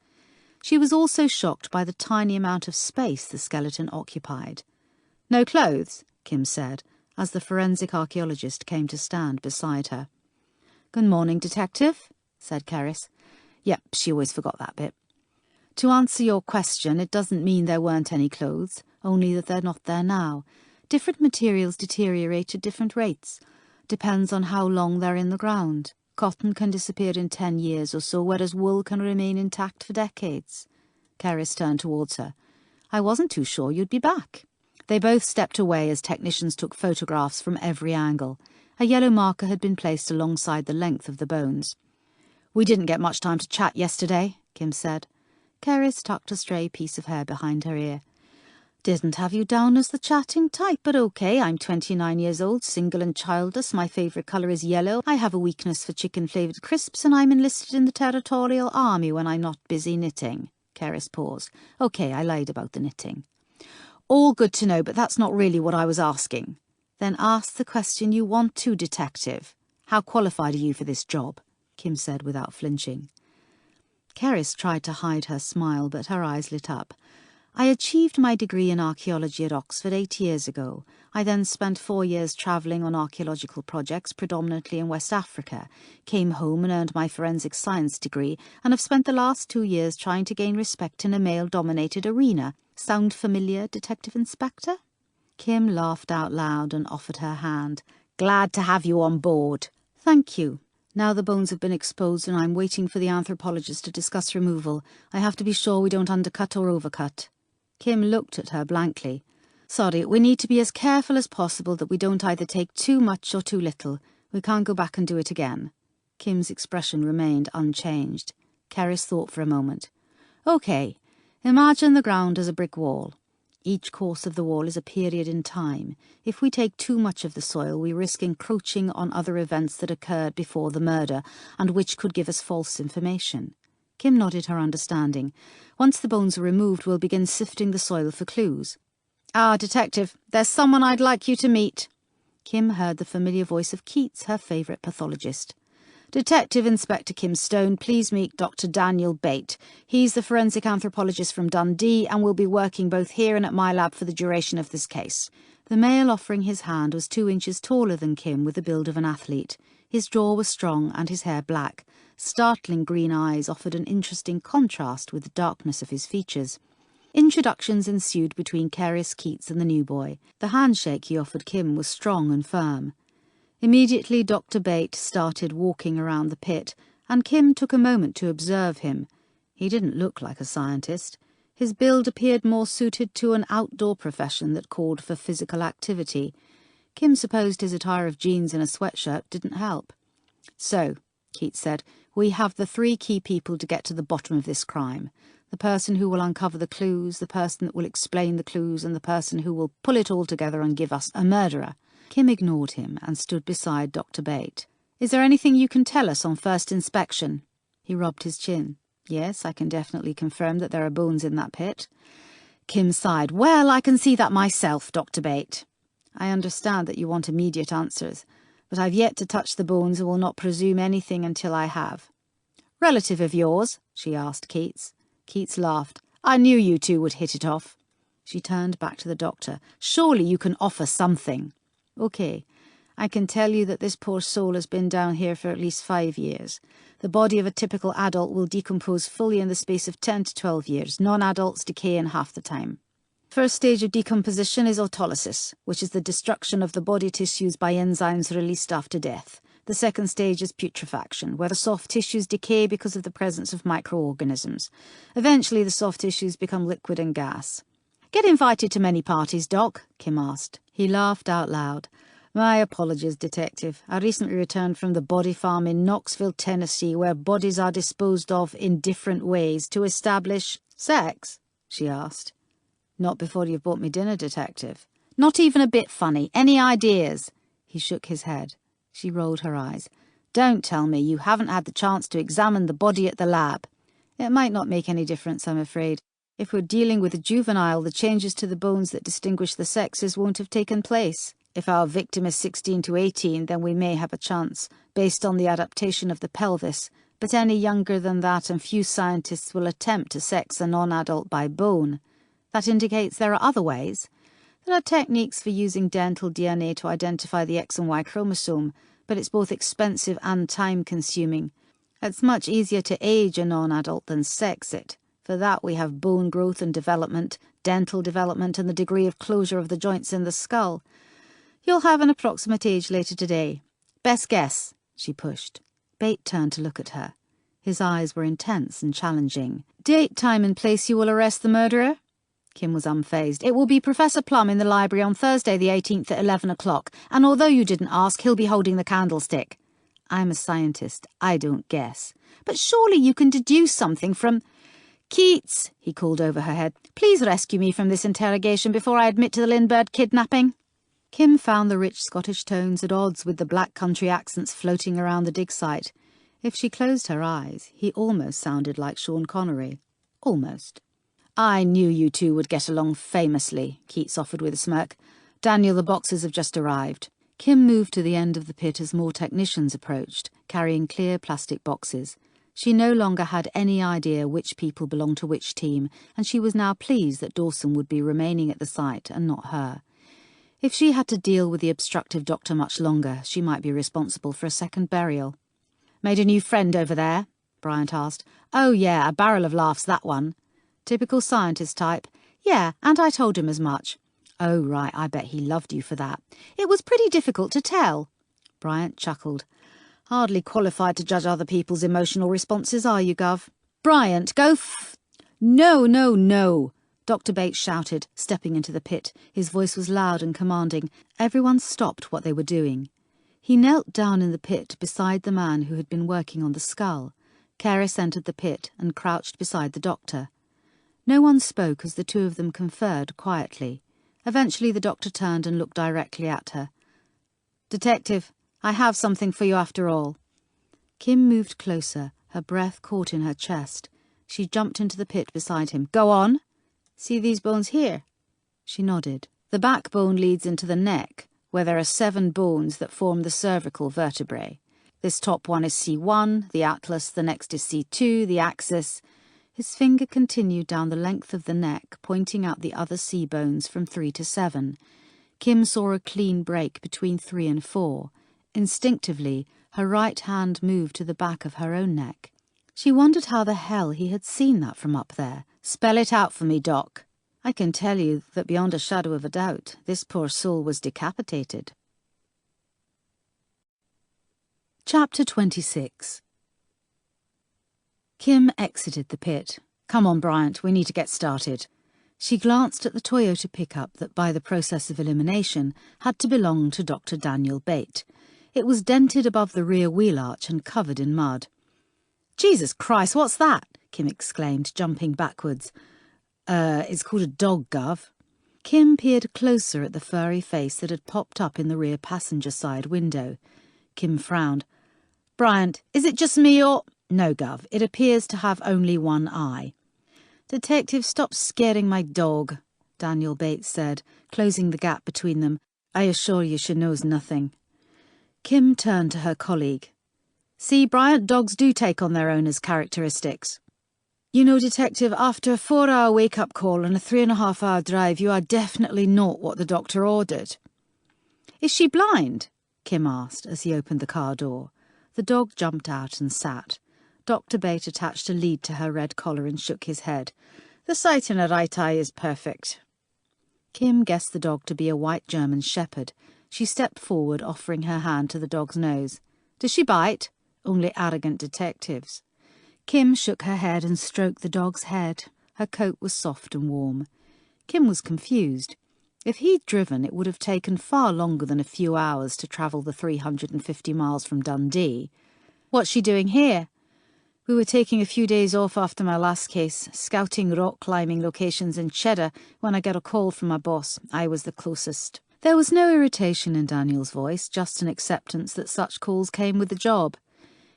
She was also shocked by the tiny amount of space the skeleton occupied. "No clothes?" Kim said, as the forensic archaeologist came to stand beside her. "Good morning, Detective," said Kerris. "Yep, she always forgot that bit. To answer your question, it doesn't mean there weren't any clothes, only that they're not there now. Different materials deteriorate at different rates. Depends on how long they're in the ground. Cotton can disappear in 10 years or so, whereas wool can remain intact for decades." Kerris turned towards her. "I wasn't too sure you'd be back." They both stepped away as technicians took photographs from every angle. A yellow marker had been placed alongside the length of the bones. "We didn't get much time to chat yesterday," Kim said. Kerris tucked a stray piece of hair behind her ear. "Didn't have you down as the chatting type, but okay. I'm 29 years old, single and childless. My favourite colour is yellow. I have a weakness for chicken-flavoured crisps, and I'm enlisted in the Territorial Army when I'm not busy knitting." Kerris paused. "Okay, I lied about the knitting." "All good to know, but that's not really what I was asking." "Then ask the question you want to, Detective. How qualified are you for this job?" Kim said without flinching. Kerris tried to hide her smile, but her eyes lit up. "I achieved my degree in archaeology at Oxford 8 years ago. I then spent 4 years travelling on archaeological projects, predominantly in West Africa, came home and earned my forensic science degree, and have spent the last 2 years trying to gain respect in a male-dominated arena. Sound familiar, Detective Inspector?" Kim laughed out loud and offered her hand. "Glad to have you on board." "Thank you. Now the bones have been exposed and I'm waiting for the anthropologist to discuss removal. I have to be sure we don't undercut or overcut." Kim looked at her blankly. "Sorry, we need to be as careful as possible that we don't either take too much or too little. We can't go back and do it again." Kim's expression remained unchanged. Kerris thought for a moment. "Okay, imagine the ground as a brick wall. Each course of the wall is a period in time. If we take too much of the soil, we risk encroaching on other events that occurred before the murder, and which could give us false information." Kim nodded her understanding. "Once the bones are removed, we'll begin sifting the soil for clues." "Ah, Detective, there's someone I'd like you to meet." Kim heard the familiar voice of Keats, her favourite pathologist. "Detective Inspector Kim Stone, please meet Dr. Daniel Bate. He's the forensic anthropologist from Dundee and will be working both here and at my lab for the duration of this case." The male offering his hand was 2 inches taller than Kim, with the build of an athlete. His jaw was strong and his hair black. Startling green eyes offered an interesting contrast with the darkness of his features. Introductions ensued between Kerris, Keats and the new boy. The handshake he offered Kim was strong and firm. Immediately Dr. Bate started walking around the pit, and Kim took a moment to observe him. He didn't look like a scientist. His build appeared more suited to an outdoor profession that called for physical activity. Kim supposed his attire of jeans and a sweatshirt didn't help. "So," Keats said, "we have the 3 key people to get to the bottom of this crime. The person who will uncover the clues, the person that will explain the clues, and the person who will pull it all together and give us a murderer." Kim ignored him and stood beside Dr. Bate. "Is there anything you can tell us on first inspection?" He rubbed his chin. "Yes, I can definitely confirm that there are bones in that pit." Kim sighed. "Well, I can see that myself, Dr. Bate. I understand that you want immediate answers, but I've yet to touch the bones and will not presume anything until I have." "Relative of yours?" she asked Keats. Keats laughed. "I knew you two would hit it off." She turned back to the doctor. "Surely you can offer something." "Okay, I can tell you that this poor soul has been down here for at least 5 years. The body of a typical adult will decompose fully in the space of 10 to 12 years. Non-adults decay in half the time. First stage of decomposition is autolysis, which is the destruction of the body tissues by enzymes released after death. The second stage is putrefaction, where the soft tissues decay because of the presence of microorganisms. Eventually, the soft tissues become liquid and gas. "Get invited to many parties, Doc?" Kim asked. He laughed out loud. "My apologies, Detective. I recently returned from the body farm in Knoxville, Tennessee, where bodies are disposed of in different ways to establish—" "Sex?" she asked. "Not before you've bought me dinner, Detective." "Not even a bit funny. Any ideas?" He shook his head. She rolled her eyes. "Don't tell me you haven't had the chance to examine the body at the lab." "It might not make any difference, I'm afraid. If we're dealing with a juvenile, the changes to the bones that distinguish the sexes won't have taken place. If our victim is 16 to 18, then we may have a chance, based on the adaptation of the pelvis, but any younger than that and few scientists will attempt to sex a non-adult by bone. That indicates there are other ways. There are techniques for using dental DNA to identify the X and Y chromosome, but it's both expensive and time-consuming. It's much easier to age a non-adult than sex it. For that we have bone growth and development, dental development, and the degree of closure of the joints in the skull. You'll have an approximate age later today. Best guess," she pushed. Bate turned to look at her. His eyes were intense and challenging. "Date, time and place you will arrest the murderer?" Kim was unfazed. "It will be Professor Plum in the library on Thursday the 18th at 11 o'clock, and although you didn't ask, he'll be holding the candlestick." "I'm a scientist. I don't guess." "But surely you can deduce something from—" "Keats," he called over her head, "please rescue me from this interrogation before I admit to the Lindbergh kidnapping." Kim found the rich Scottish tones at odds with the black country accents floating around the dig site. If she closed her eyes, he almost sounded like Sean Connery. Almost. "I knew you two would get along famously," Keats offered with a smirk. "Daniel, the boxes have just arrived." Kim moved to the end of the pit as more technicians approached, carrying clear plastic boxes. She no longer had any idea which people belonged to which team, and she was now pleased that Dawson would be remaining at the site and not her. If she had to deal with the obstructive doctor much longer, she might be responsible for a second burial. "Made a new friend over there?" Bryant asked. "Oh yeah, a barrel of laughs, that one." "Typical scientist type?" "Yeah, and I told him as much." "Oh right, I bet he loved you for that." "It was pretty difficult to tell." Bryant chuckled. "Hardly qualified to judge other people's emotional responses, are you, Gov?" "Bryant, go No, no, no!" Dr. Bates shouted, stepping into the pit. His voice was loud and commanding. Everyone stopped what they were doing. He knelt down in the pit beside the man who had been working on the skull. Caris entered the pit and crouched beside the doctor. No one spoke as the two of them conferred quietly. Eventually the doctor turned and looked directly at her. "Detective, I have something for you after all." Kim moved closer, her breath caught in her chest. She jumped into the pit beside him. "Go on." "See these bones here?" She nodded. "The backbone leads into the neck, where there are 7 bones that form the cervical vertebrae. This top one is C1, the atlas, the next is C2, the axis." His finger continued down the length of the neck, pointing out the other C bones from 3 to 7. Kim saw a clean break between 3 and 4. Instinctively, her right hand moved to the back of her own neck. She wondered how the hell he had seen that from up there. "Spell it out for me, Doc." "I can tell you that beyond a shadow of a doubt, this poor soul was decapitated." Chapter 26. Kim exited the pit. Come on, Bryant, we need to get started. She glanced at the Toyota pickup that, by the process of elimination, had to belong to Dr. Daniel Bate. It was dented above the rear wheel arch and covered in mud. Jesus Christ, what's that? Kim exclaimed, jumping backwards. It's called a dog, Gov. Kim peered closer at the furry face that had popped up in the rear passenger side window. Kim frowned. Bryant, is it just me or... No, Gov, it appears to have only one eye. Detective, stop scaring my dog, Daniel Bates said, closing the gap between them. I assure you she knows nothing. Kim turned to her colleague. See, Bryant, dogs do take on their owner's characteristics. You know, Detective, after a 4-hour wake-up call and a 3.5-hour drive, you are definitely not what the doctor ordered. Is she blind? Kim asked as he opened the car door. The dog jumped out and sat. Dr. Bate attached a lead to her red collar and shook his head. The sight in her right eye is perfect. Kim guessed the dog to be a white German shepherd. She stepped forward, offering her hand to the dog's nose. Does she bite? Only arrogant detectives. Kim shook her head and stroked the dog's head. Her coat was soft and warm. Kim was confused. If he'd driven, it would have taken far longer than a few hours to travel the 350 miles from Dundee. What's she doing here? We were taking a few days off after my last case, scouting rock climbing locations in Cheddar, when I got a call from my boss. I was the closest. There was no irritation in Daniel's voice, just an acceptance that such calls came with the job.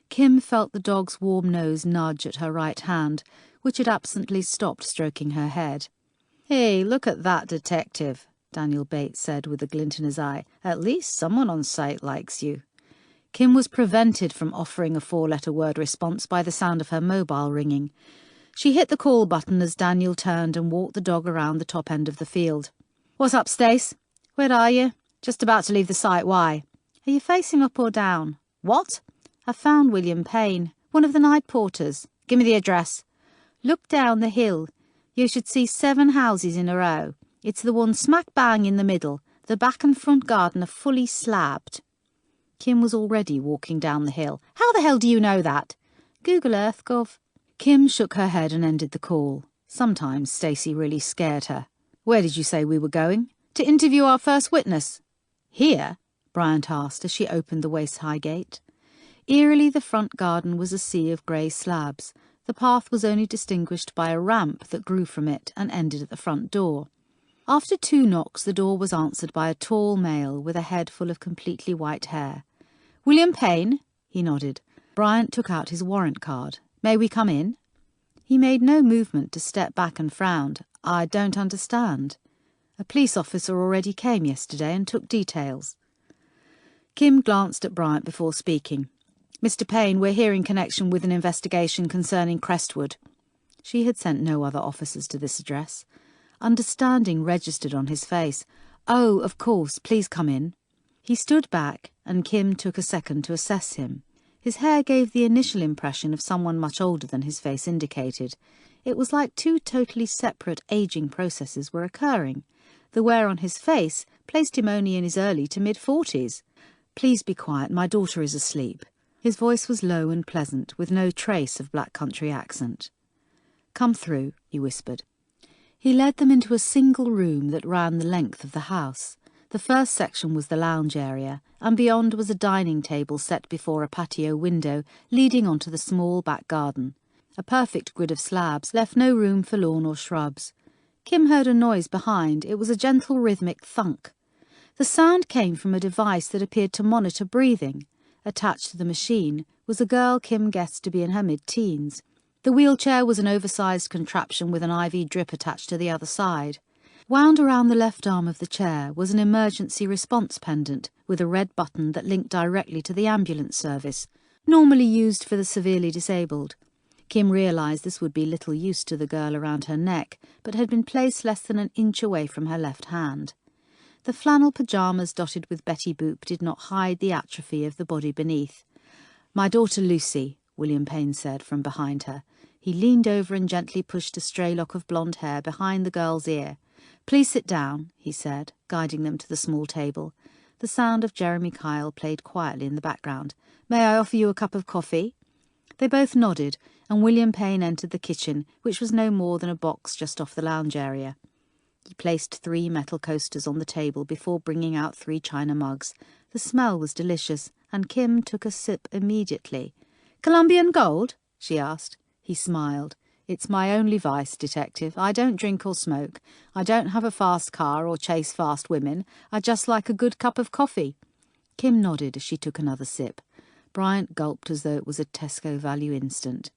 Kim felt the dog's warm nose nudge at her right hand, which had absently stopped stroking her head. Hey, look at that detective, Daniel Bates said with a glint in his eye. At least someone on site likes you. Kim was prevented from offering a 4-letter word response by the sound of her mobile ringing. She hit the call button as Daniel turned and walked the dog around the top end of the field. What's up, Stace? Where are you? Just about to leave the site. Why? Are you facing up or down? What? I found William Payne, one of the night porters. Give me the address. Look down the hill. You should see 7 houses in a row. It's the one smack bang in the middle. The back and front garden are fully slabbed. Kim was already walking down the hill. How the hell do you know that? Google Earth, Gov. Kim shook her head and ended the call. Sometimes Stacey really scared her. Where did you say we were going? To interview our first witness. Here? Bryant asked as she opened the waist-high gate. Eerily, the front garden was a sea of grey slabs. The path was only distinguished by a ramp that grew from it and ended at the front door. After 2 knocks, the door was answered by a tall male with a head full of completely white hair. William Payne? He nodded. Bryant took out his warrant card. May we come in? He made no movement to step back and frowned. I don't understand. A police officer already came yesterday and took details. Kim glanced at Bryant before speaking. Mr. Payne, we're here in connection with an investigation concerning Crestwood. She had sent no other officers to this address. Understanding registered on his face. Oh, of course, please come in. He stood back, and Kim took a second to assess him. His hair gave the initial impression of someone much older than his face indicated. It was like 2 totally separate ageing processes were occurring. The wear on his face placed him only in his early to mid-40s. Please be quiet, my daughter is asleep. His voice was low and pleasant, with no trace of black country accent. Come through, he whispered. He led them into a single room that ran the length of the house. The first section was the lounge area, and beyond was a dining table set before a patio window leading onto the small back garden. A perfect grid of slabs left no room for lawn or shrubs. Kim heard a noise behind. It was a gentle rhythmic thunk. The sound came from a device that appeared to monitor breathing. Attached to the machine was a girl Kim guessed to be in her mid-teens. The wheelchair was an oversized contraption with an IV drip attached to the other side. Wound around the left arm of the chair was an emergency response pendant with a red button that linked directly to the ambulance service, normally used for the severely disabled. Kim realised this would be little use to the girl around her neck, but had been placed less than an inch away from her left hand. The flannel pyjamas dotted with Betty Boop did not hide the atrophy of the body beneath. My daughter Lucy, William Payne said from behind her. He leaned over and gently pushed a stray lock of blonde hair behind the girl's ear. Please sit down, he said, guiding them to the small table. The sound of Jeremy Kyle played quietly in the background. May I offer you a cup of coffee? They both nodded, and William Payne entered the kitchen, which was no more than a box just off the lounge area. He placed 3 metal coasters on the table before bringing out 3 china mugs. The smell was delicious, and Kim took a sip immediately. "Colombian Gold?" she asked. He smiled. "It's my only vice, detective. I don't drink or smoke. I don't have a fast car or chase fast women. I just like a good cup of coffee." Kim nodded as she took another sip. Bryant gulped as though it was a Tesco value instant.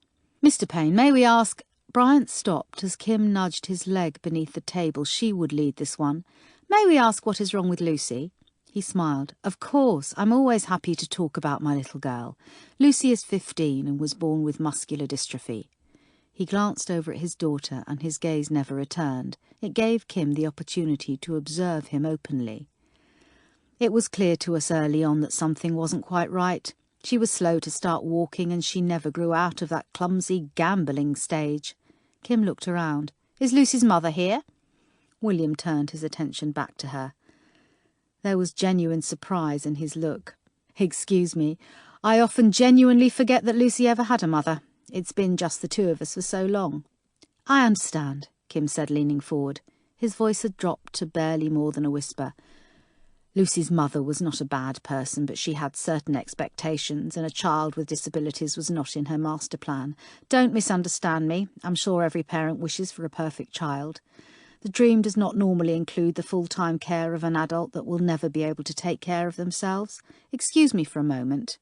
"Mr. Payne, may we ask—" Bryant stopped as Kim nudged his leg beneath the table. She would lead this one. "May we ask what is wrong with Lucy?" He smiled. "Of course, I'm always happy to talk about my little girl. Lucy is 15 and was born with muscular dystrophy." He glanced over at his daughter and his gaze never returned. It gave Kim the opportunity to observe him openly. It was clear to us early on that something wasn't quite right. She was slow to start walking and she never grew out of that clumsy gambling stage. Kim looked around. "Is Lucy's mother here?" William turned his attention back to her. There was genuine surprise in his look. "Excuse me, I often genuinely forget that Lucy ever had a mother. It's been just the 2 of us for so long." "I understand," Kim said, leaning forward. His voice had dropped to barely more than a whisper. "Lucy's mother was not a bad person, but she had certain expectations, and a child with disabilities was not in her master plan. Don't misunderstand me. I'm sure every parent wishes for a perfect child. The dream does not normally include the full-time care of an adult that will never be able to take care of themselves. Excuse me for a moment."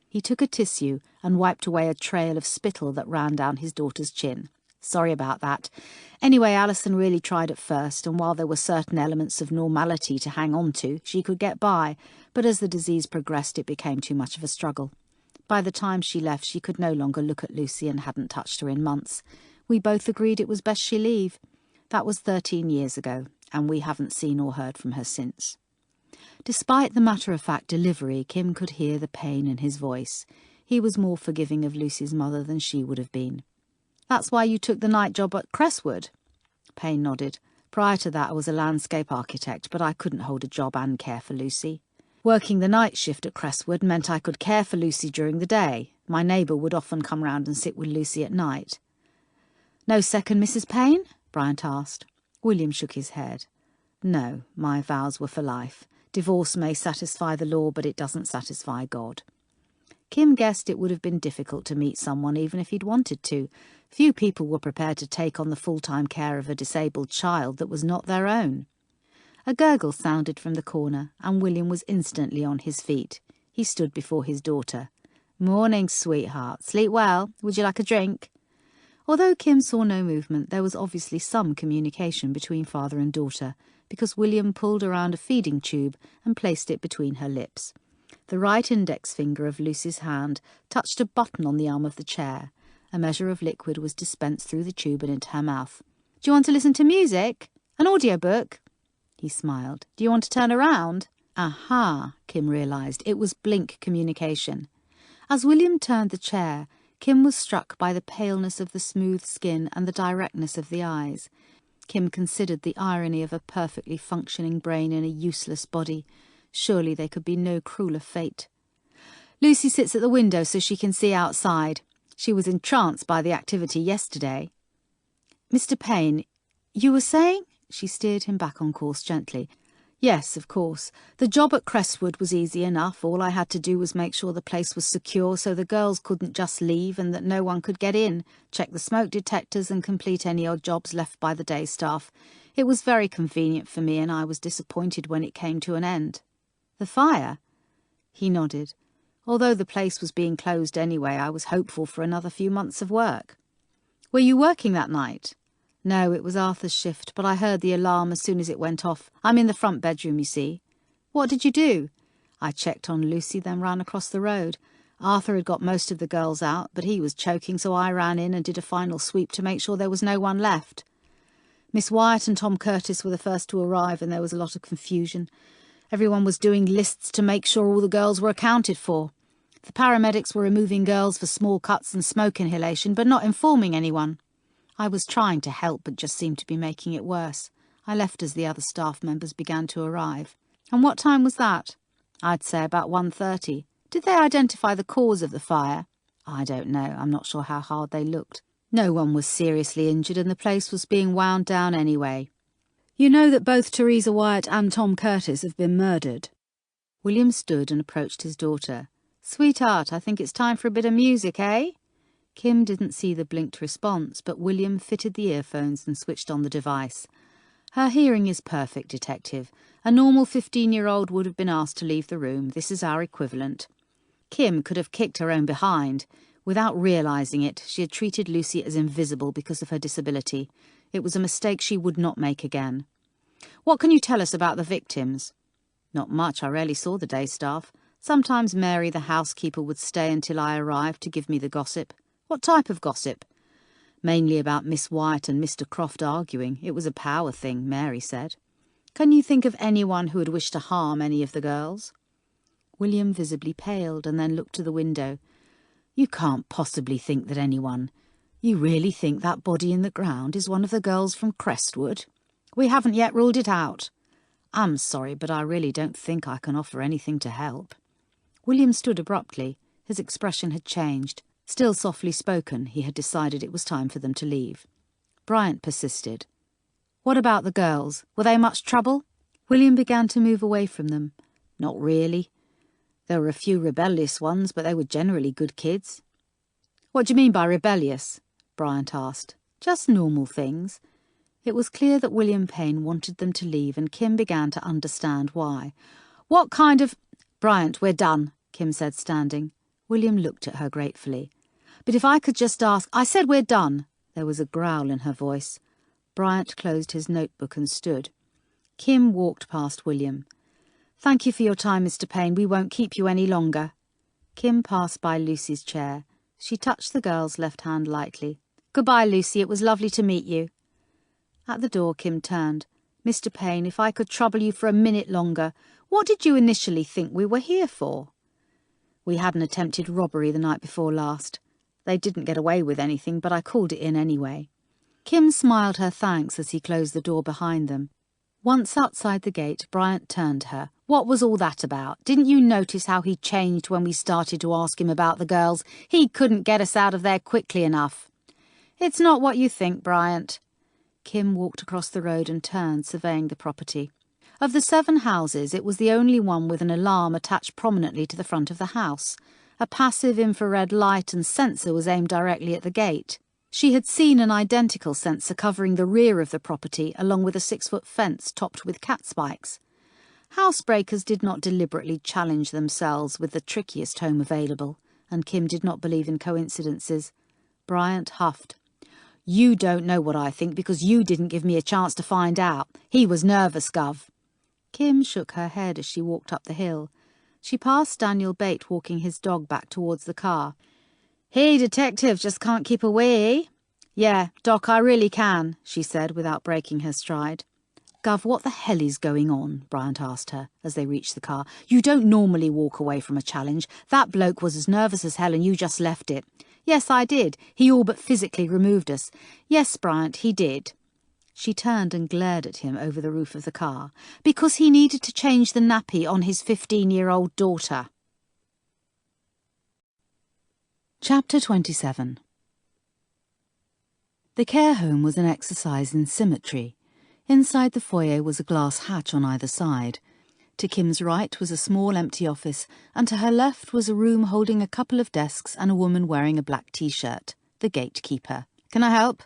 He took a tissue and wiped away a trail of spittle that ran down his daughter's chin. "Sorry about that. Anyway, Alison really tried at first, and while there were certain elements of normality to hang on to, she could get by, but as the disease progressed it became too much of a struggle. By the time she left she could no longer look at Lucy and hadn't touched her in months. We both agreed it was best she leave. That was 13 years ago, and we haven't seen or heard from her since." Despite the matter-of-fact delivery, Kim could hear the pain in his voice. He was more forgiving of Lucy's mother than she would have been. "That's why you took the night job at Crestwood?" Payne nodded. "Prior to that I was a landscape architect, but I couldn't hold a job and care for Lucy. Working the night shift at Crestwood meant I could care for Lucy during the day. My neighbour would often come round and sit with Lucy at night." "No second Mrs. Payne?" Bryant asked. William shook his head. "No, my vows were for life. Divorce may satisfy the law, but it doesn't satisfy God." Kim guessed it would have been difficult to meet someone even if he'd wanted to. Few people were prepared to take on the full-time care of a disabled child that was not their own. A gurgle sounded from the corner, and William was instantly on his feet. He stood before his daughter. "Morning, sweetheart. Sleep well? Would you like a drink?" Although Kim saw no movement, there was obviously some communication between father and daughter, because William pulled around a feeding tube and placed it between her lips. The right index finger of Lucy's hand touched a button on the arm of the chair. A measure of liquid was dispensed through the tube and into her mouth. "Do you want to listen to music? An audiobook?" He smiled. "Do you want to turn around?" Aha, Kim realised. It was blink communication. As William turned the chair, Kim was struck by the paleness of the smooth skin and the directness of the eyes. Kim considered the irony of a perfectly functioning brain in a useless body. Surely there could be no crueler fate. "Lucy sits at the window so she can see outside. She was entranced by the activity yesterday." "Mr. Payne, you were saying?" She steered him back on course gently. "Yes, of course. The job at Crestwood was easy enough. All I had to do was make sure the place was secure so the girls couldn't just leave and that no one could get in, check the smoke detectors and complete any odd jobs left by the day staff. It was very convenient for me and I was disappointed when it came to an end." "The fire?" He nodded. "Although the place was being closed anyway, I was hopeful for another few months of work." "Were you working that night?" "No, it was Arthur's shift, but I heard the alarm as soon as it went off. I'm in the front bedroom, you see." "What did you do?" "I checked on Lucy, then ran across the road. Arthur had got most of the girls out, but he was choking, so I ran in and did a final sweep to make sure there was no one left. Miss Wyatt and Tom Curtis were the first to arrive, and there was a lot of confusion. Everyone was doing lists to make sure all the girls were accounted for. The paramedics were removing girls for small cuts and smoke inhalation, but not informing anyone. I was trying to help, but just seemed to be making it worse. I left as the other staff members began to arrive." "And what time was that?" "I'd say about 1:30. "Did they identify the cause of the fire?" I don't know. I'm not sure how hard they looked. No one was seriously injured and the place was being wound down anyway. You know that both Teresa Wyatt and Tom Curtis have been murdered. William stood and approached his daughter. Sweetheart, I think it's time for a bit of music, eh? Kim didn't see the blinked response, but William fitted the earphones and switched on the device. Her hearing is perfect, Detective. A normal 15-year-old would have been asked to leave the room. This is our equivalent. Kim could have kicked her own behind. Without realising it, she had treated Lucy as invisible because of her disability. It was a mistake she would not make again. What can you tell us about the victims? Not much. I rarely saw the day staff. Sometimes Mary, the housekeeper, would stay until I arrived to give me the gossip. What type of gossip? Mainly about Miss White and Mr. Croft arguing. It was a power thing, Mary said. Can you think of anyone who would wish to harm any of the girls? William visibly paled and then looked to the window. You can't possibly think that anyone... You really think that body in the ground is one of the girls from Crestwood? We haven't yet ruled it out. I'm sorry, but I really don't think I can offer anything to help. William stood abruptly. His expression had changed. Still softly spoken, he had decided it was time for them to leave. Bryant persisted. What about the girls? Were they much trouble? William began to move away from them. Not really. There were a few rebellious ones, but they were generally good kids. What do you mean by rebellious? Bryant asked. Just normal things. It was clear that William Payne wanted them to leave, and Kim began to understand why. What kind of... Bryant, we're done, Kim said, standing. William looked at her gratefully. But if I could just ask... I said we're done. There was a growl in her voice. Bryant closed his notebook and stood. Kim walked past William. Thank you for your time, Mr. Payne. We won't keep you any longer. Kim passed by Lucy's chair. She touched the girl's left hand lightly. Goodbye, Lucy. It was lovely to meet you. At the door, Kim turned. Mr. Payne, if I could trouble you for a minute longer, what did you initially think we were here for? We had an attempted robbery the night before last. They didn't get away with anything, but I called it in anyway. Kim smiled her thanks as he closed the door behind them. Once outside the gate, Bryant turned to her. What was all that about? Didn't you notice how he changed when we started to ask him about the girls? He couldn't get us out of there quickly enough. It's not what you think, Bryant. Kim walked across the road and turned, surveying the property. Of the 7 houses, it was the only one with an alarm attached prominently to the front of the house. A passive infrared light and sensor was aimed directly at the gate. She had seen an identical sensor covering the rear of the property, along with a 6-foot fence topped with cat spikes. Housebreakers did not deliberately challenge themselves with the trickiest home available, and Kim did not believe in coincidences. Bryant huffed. You don't know what I think because you didn't give me a chance to find out. He was nervous, Gov. Kim shook her head as she walked up the hill. She passed Daniel Bate walking his dog back towards the car. Hey, detective, just can't keep away. Yeah, Doc, I really can, she said without breaking her stride. Gov, what the hell is going on? Bryant asked her as they reached the car. You don't normally walk away from a challenge. That bloke was as nervous as hell and you just left it. Yes, I did. He all but physically removed us. Yes, Bryant, he did. She turned and glared at him over the roof of the car. Because he needed to change the nappy on his 15-year-old daughter. Chapter 27. The care home was an exercise in symmetry. Inside the foyer was a glass hatch on either side. To Kim's right was a small empty office, and to her left was a room holding a couple of desks and a woman wearing a black t-shirt, the gatekeeper. Can I help?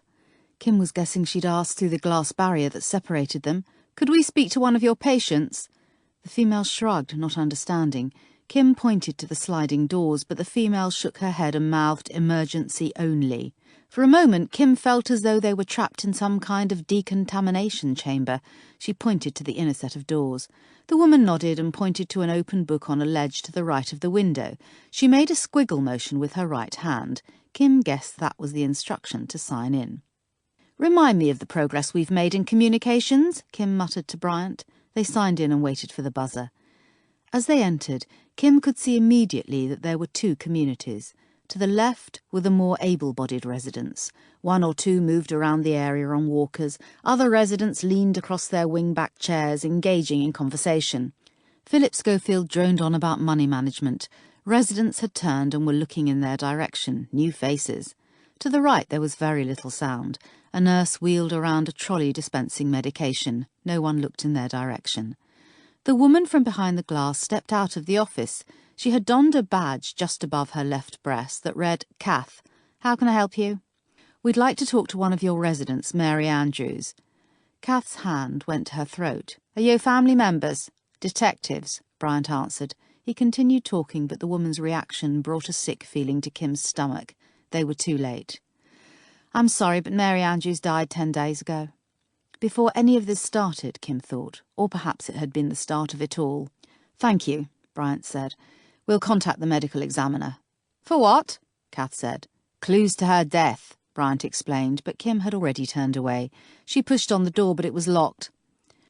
Kim was guessing she'd asked through the glass barrier that separated them. Could we speak to one of your patients? The female shrugged, not understanding. Kim pointed to the sliding doors, but the female shook her head and mouthed emergency only. For a moment, Kim felt as though they were trapped in some kind of decontamination chamber. She pointed to the inner set of doors. The woman nodded and pointed to an open book on a ledge to the right of the window. She made a squiggle motion with her right hand. Kim guessed that was the instruction to sign in. Remind me of the progress we've made in communications, Kim muttered to Bryant. They signed in and waited for the buzzer. As they entered, Kim could see immediately that there were 2 communities. To the left were the more able-bodied residents. 1 or 2 moved around the area on walkers. Other residents leaned across their wing-back chairs, engaging in conversation. Philip Schofield droned on about money management. Residents had turned and were looking in their direction, new faces. To the right there was very little sound. A nurse wheeled around a trolley dispensing medication. No one looked in their direction. The woman from behind the glass stepped out of the office. She had donned a badge just above her left breast that read, "Kath, how can I help you?" "We'd like to talk to one of your residents, Mary Andrews." Kath's hand went to her throat. "Are you family members?" "Detectives," Bryant answered. He continued talking, but the woman's reaction brought a sick feeling to Kim's stomach. They were too late. "I'm sorry, but Mary Andrews died 10 days ago." Before any of this started, Kim thought, or perhaps it had been the start of it all. "Thank you," Bryant said. "We'll contact the medical examiner." "For what?" Kath said. "Clues to her death," Bryant explained, but Kim had already turned away. She pushed on the door, but it was locked.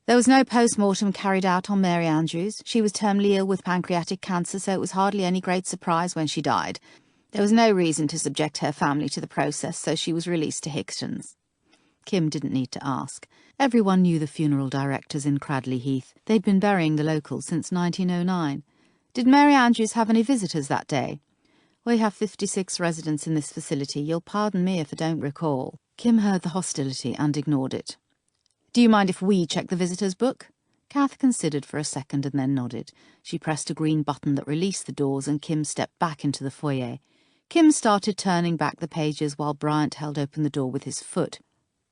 "There was no post-mortem carried out on Mary Andrews. She was terminally ill with pancreatic cancer, so it was hardly any great surprise when she died. There was no reason to subject her family to the process, so she was released to Hickston's." Kim didn't need to ask. Everyone knew the funeral directors in Cradley Heath. They'd been burying the locals since 1909. "Did Mary Andrews have any visitors that day?" "We have 56 residents in this facility. You'll pardon me if I don't recall." Kim heard the hostility and ignored it. "Do you mind if we check the visitors' book?" Kath considered for a second and then nodded. She pressed a green button that released the doors and Kim stepped back into the foyer. Kim started turning back the pages while Bryant held open the door with his foot.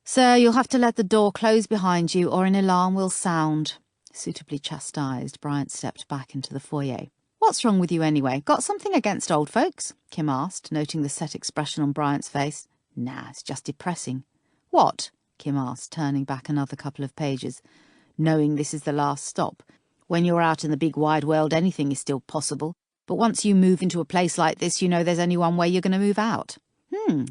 "Sir, you'll have to let the door close behind you or an alarm will sound." Suitably chastised, Bryant stepped back into the foyer. "What's wrong with you anyway? Got something against old folks?" Kim asked, noting the set expression on Bryant's face. "Nah, it's just depressing." "What?" Kim asked, turning back another couple of pages. "Knowing this is the last stop. When you're out in the big wide world, anything is still possible. But once you move into a place like this, you know there's only one way you're going to move out."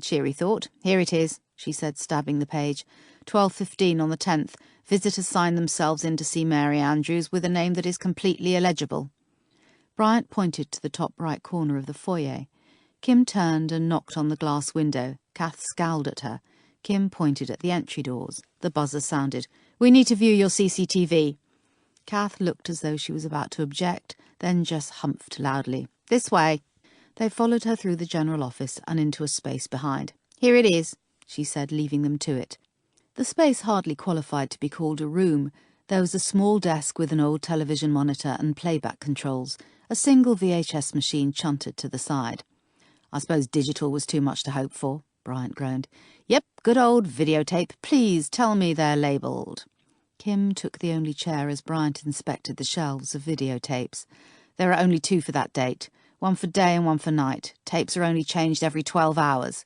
Cheery thought. "Here it is," she said, stabbing the page. 12:15 on the 10th. Visitors sign themselves in to see Mary Andrews with a name that is completely illegible. Bryant pointed to the top right corner of the foyer. Kim turned and knocked on the glass window. Kath scowled at her. Kim pointed at the entry doors. The buzzer sounded. "We need to view your CCTV." Kath looked as though she was about to object, then just humphed loudly. "This way." They followed her through the general office and into a space behind. "Here it is," she said, leaving them to it. The space hardly qualified to be called a room. There was a small desk with an old television monitor and playback controls. A single VHS machine shunted to the side. "I suppose digital was too much to hope for," Bryant groaned. "Yep, good old videotape. Please tell me they're labelled." Kim took the only chair as Bryant inspected the shelves of videotapes. "There are only 2 for that date. One for day and one for night. Tapes are only changed every 12 hours.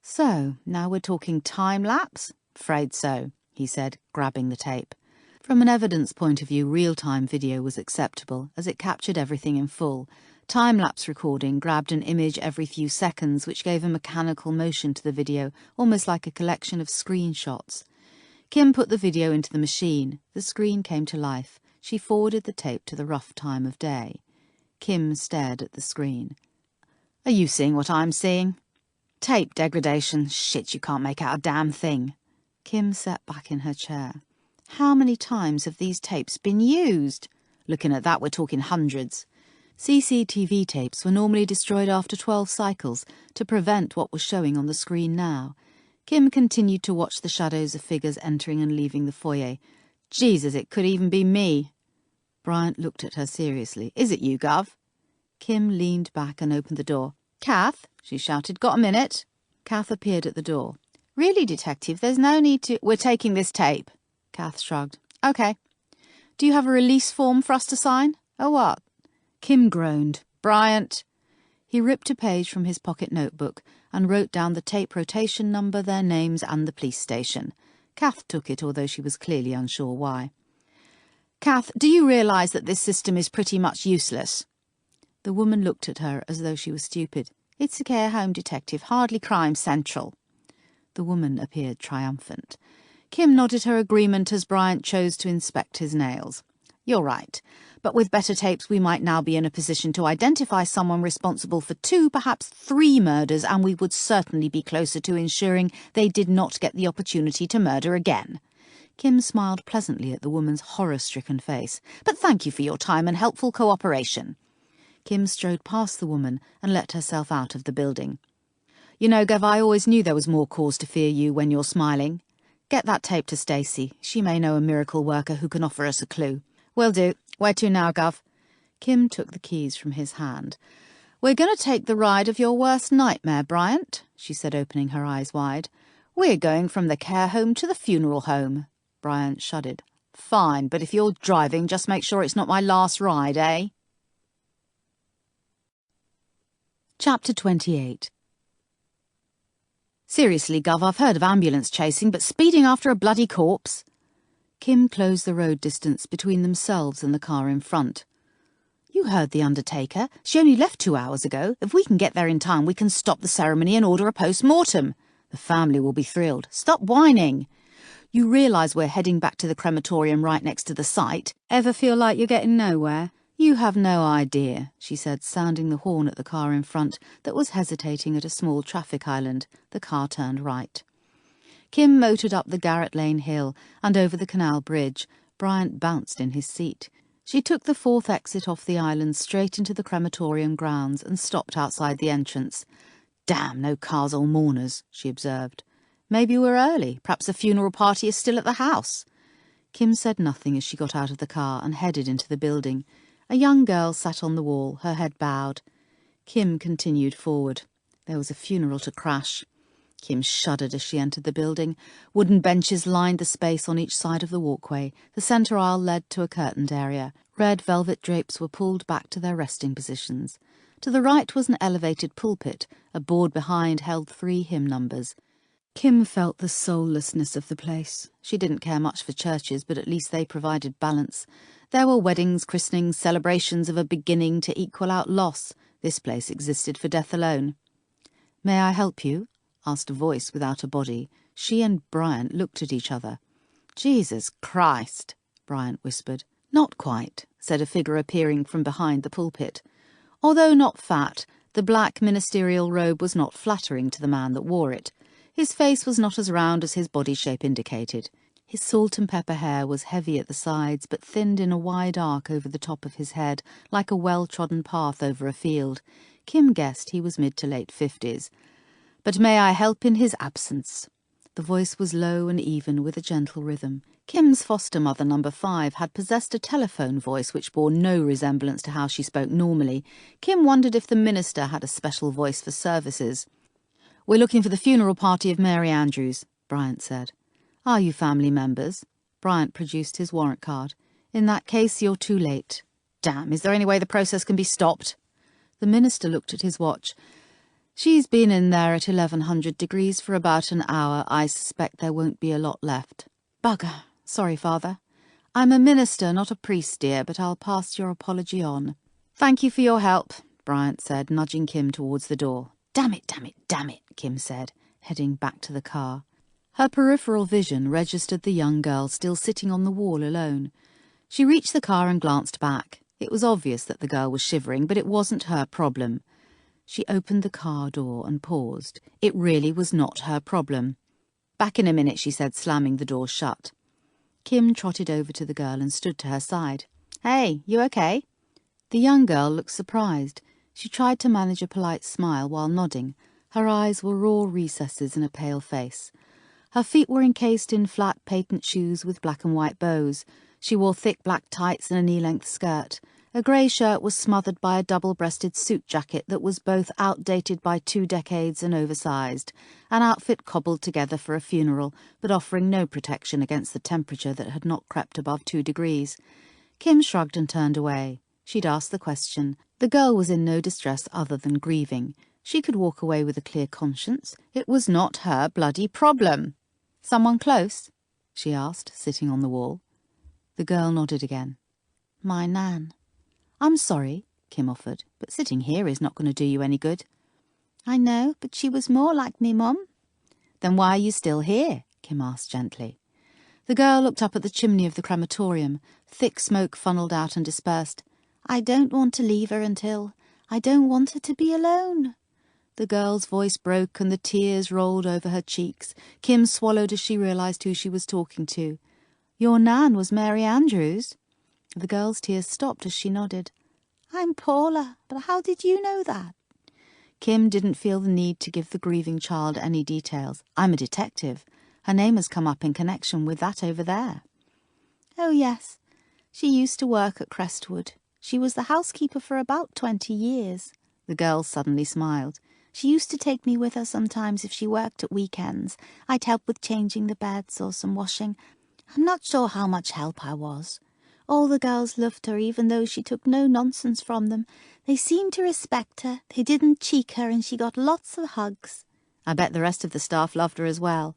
"So, now we're talking time-lapse?" "Afraid so," he said, grabbing the tape. From an evidence point of view, real-time video was acceptable, as it captured everything in full. Time-lapse recording grabbed an image every few seconds, which gave a mechanical motion to the video, almost like a collection of screenshots. Kim put the video into the machine. The screen came to life. She forwarded the tape to the rough time of day. Kim stared at the screen. "Are you seeing what I'm seeing?" "Tape degradation. Shit, you can't make out a damn thing." Kim sat back in her chair. "How many times have these tapes been used?" "Looking at that, we're talking hundreds." CCTV tapes were normally destroyed after 12 cycles to prevent what was showing on the screen now. Kim continued to watch the shadows of figures entering and leaving the foyer. "Jesus, it could even be me." Bryant looked at her seriously. "Is it you, Gov?" Kim leaned back and opened the door. "Kath," she shouted, "got a minute?" Kath appeared at the door. "Really, Detective, there's no need to—" "We're taking this tape." Kath shrugged. "Okay. Do you have a release form for us to sign?" "Oh, what?" Kim groaned. "Bryant." He ripped a page from his pocket notebook and wrote down the tape rotation number, their names and the police station. Kath took it, although she was clearly unsure why. "Kath, do you realise that this system is pretty much useless?" The woman looked at her as though she was stupid. "It's a care home, Detective, hardly crime central." The woman appeared triumphant. Kim nodded her agreement as Bryant chose to inspect his nails. "You're right, but with better tapes we might now be in a position to identify someone responsible for 2, perhaps 3 murders, and we would certainly be closer to ensuring they did not get the opportunity to murder again." Kim smiled pleasantly at the woman's horror-stricken face. "But thank you for your time and helpful cooperation." Kim strode past the woman and let herself out of the building. You know, Gav, I always knew there was more cause to fear you when you're smiling. Get that tape to Stacey. She may know a miracle worker who can offer us a clue. Will do. Where to now, Gov? Kim took the keys from his hand. We're going to take the ride of your worst nightmare, Bryant, she said, opening her eyes wide. We're going from the care home to the funeral home. Bryant shuddered. Fine, but if you're driving, just make sure it's not my last ride, eh? Chapter 28. Seriously, Gov, I've heard of ambulance chasing, but speeding after a bloody corpse? Kim closed the road distance between themselves and the car in front. You heard the undertaker. She only left 2 hours ago. If we can get there in time, we can stop the ceremony and order a post-mortem. The family will be thrilled. Stop whining. You realise we're heading back to the crematorium right next to the site. Ever feel like you're getting nowhere? You have no idea, she said, sounding the horn at the car in front that was hesitating at a small traffic island. The car turned right. Kim motored up the Garrett Lane hill and over the canal bridge. Bryant bounced in his seat. She took the fourth exit off the island straight into the crematorium grounds and stopped outside the entrance. Damn, no cars or mourners, she observed. Maybe we're early. Perhaps the funeral party is still at the house. Kim said nothing as she got out of the car and headed into the building. A young girl sat on the wall, her head bowed. Kim continued forward. There was a funeral to crash. Kim shuddered as she entered the building. Wooden benches lined the space on each side of the walkway. The centre aisle led to a curtained area. Red velvet drapes were pulled back to their resting positions. To the right was an elevated pulpit. A board behind held 3 hymn numbers. Kim felt the soullessness of the place. She didn't care much for churches, but at least they provided balance. There were weddings, christenings, celebrations of a beginning to equal out loss. This place existed for death alone. "May I help you?" asked a voice without a body. She and Bryant looked at each other. "Jesus Christ," Bryant whispered. "Not quite," said a figure appearing from behind the pulpit. Although not fat, the black ministerial robe was not flattering to the man that wore it. His face was not as round as his body shape indicated. His salt and pepper hair was heavy at the sides, but thinned in a wide arc over the top of his head, like a well-trodden path over a field. Kim guessed he was mid to late 50s. "But may I help in his absence?" The voice was low and even, with a gentle rhythm. Kim's foster mother, number 5, had possessed a telephone voice which bore no resemblance to how she spoke normally. Kim wondered if the minister had a special voice for services. "We're looking for the funeral party of Mary Andrews," Bryant said. "Are you family members?" Bryant produced his warrant card. "In that case, you're too late." "Damn, is there any way the process can be stopped?" The minister looked at his watch. "She's been in there at 1100 degrees for about an hour. I suspect there won't be a lot left." "Bugger. Sorry, Father. I'm a minister, not a priest, dear, but I'll pass your apology on." "Thank you for your help," Bryant said, nudging Kim towards the door. "Damn it, damn it, damn it," Kim said, heading back to the car. Her peripheral vision registered the young girl still sitting on the wall alone. She reached the car and glanced back. It was obvious that the girl was shivering, but it wasn't her problem. She opened the car door and paused. It really was not her problem. "Back in a minute," she said, slamming the door shut. Kim trotted over to the girl and stood to her side. "Hey, you okay?" The young girl looked surprised. She tried to manage a polite smile while nodding. Her eyes were raw recesses in a pale face. Her feet were encased in flat patent shoes with black and white bows. She wore thick black tights and a knee-length skirt. A grey shirt was smothered by a double-breasted suit jacket that was both outdated by 2 decades and oversized, an outfit cobbled together for a funeral, but offering no protection against the temperature that had not crept above 2 degrees. Kim shrugged and turned away. She'd asked the question. The girl was in no distress other than grieving. She could walk away with a clear conscience. It was not her bloody problem. "Someone close?" she asked, sitting on the wall. The girl nodded again. "My Nan." "I'm sorry," Kim offered, "but sitting here is not going to do you any good." "I know, but she was more like me, Mum." "Then why are you still here?" Kim asked gently. The girl looked up at the chimney of the crematorium. Thick smoke funneled out and dispersed. "I don't want to leave her until... I don't want her to be alone." The girl's voice broke and the tears rolled over her cheeks. Kim swallowed as she realised who she was talking to. "Your Nan was Mary Andrews?" The girl's tears stopped as she nodded. I'm Paula, but how did you know that? Kim didn't feel the need to give the grieving child any details. I'm a detective. Her name has come up in connection with that over there. Oh, yes. She used to work at Crestwood. She was the housekeeper for about 20 years. The girl suddenly smiled. She used to take me with her sometimes if she worked at weekends. I'd help with changing the beds or some washing. I'm not sure how much help I was. All the girls loved her, even though she took no nonsense from them. They seemed to respect her. They didn't cheek her, and she got lots of hugs. I bet the rest of the staff loved her as well.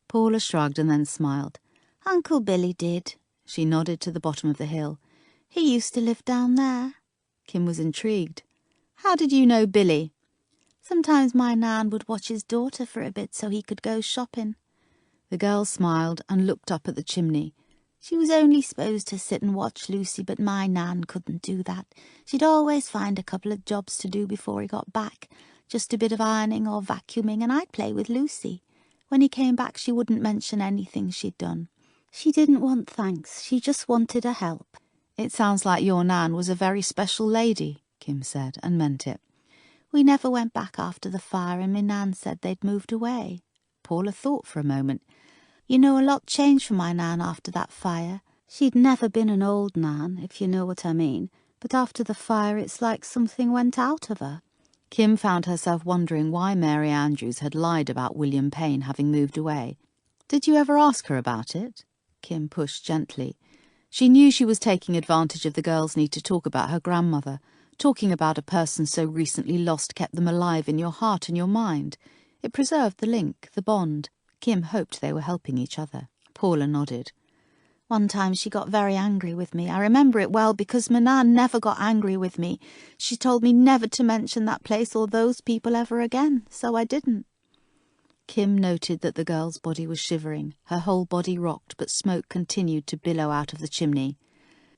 Paula shrugged and then smiled. Uncle Billy did. She nodded to the bottom of the hill. He used to live down there. Kim was intrigued. How did you know Billy? Sometimes my nan would watch his daughter for a bit so he could go shopping. The girl smiled and looked up at the chimney. She was only supposed to sit and watch Lucy, but my nan couldn't do that. She'd always find a couple of jobs to do before he got back, just a bit of ironing or vacuuming, and I'd play with Lucy. When he came back, she wouldn't mention anything she'd done. She didn't want thanks, she just wanted a help. It sounds like your nan was a very special lady, Kim said, and meant it. We never went back after the fire, and my nan said they'd moved away. Paula thought for a moment. You know, a lot changed for my nan after that fire. She'd never been an old nan, if you know what I mean, but after the fire it's like something went out of her. Kim found herself wondering why Mary Andrews had lied about William Payne having moved away. Did you ever ask her about it? Kim pushed gently. She knew she was taking advantage of the girl's need to talk about her grandmother. Talking about a person so recently lost kept them alive in your heart and your mind. It preserved the link, the bond. Kim hoped they were helping each other. Paula nodded. One time she got very angry with me. I remember it well because my nan never got angry with me. She told me never to mention that place or those people ever again, so I didn't. Kim noted that the girl's body was shivering. Her whole body rocked, but smoke continued to billow out of the chimney.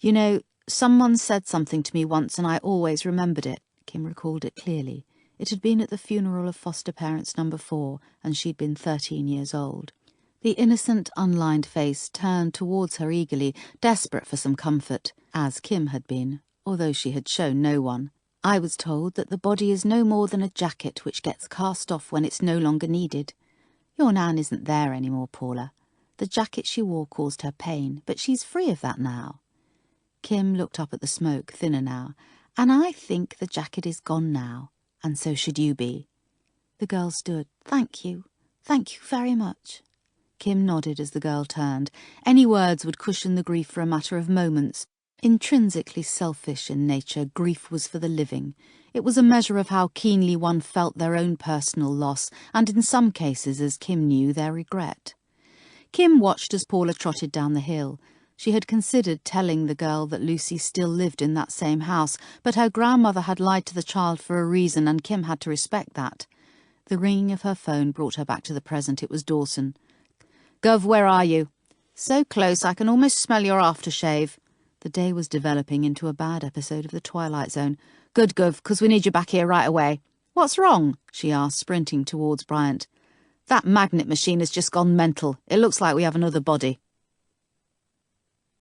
You know, someone said something to me once and I always remembered it. Kim recalled it clearly. It had been at the funeral of foster parents number 4, and she'd been 13 years old. The innocent, unlined face turned towards her eagerly, desperate for some comfort, as Kim had been, although she had shown no one. I was told that the body is no more than a jacket which gets cast off when it's no longer needed. Your nan isn't there anymore, Paula. The jacket she wore caused her pain, but she's free of that now. Kim looked up at the smoke, thinner now. And I think the jacket is gone now, and so should you be. The girl stood. Thank you. Thank you very much. Kim nodded as the girl turned. Any words would cushion the grief for a matter of moments. Intrinsically selfish in nature, grief was for the living. It was a measure of how keenly one felt their own personal loss, and in some cases, as Kim knew, their regret. Kim watched as Paula trotted down the hill. She had considered telling the girl that Lucy still lived in that same house, but her grandmother had lied to the child for a reason, and Kim had to respect that. The ringing of her phone brought her back to the present. It was Dawson. Gov, where are you? So close I can almost smell your aftershave. The day was developing into a bad episode of The Twilight Zone. Good, Gov, 'cause we need you back here right away. What's wrong? She asked, sprinting towards Bryant. That magnet machine has just gone mental. It looks like we have another body.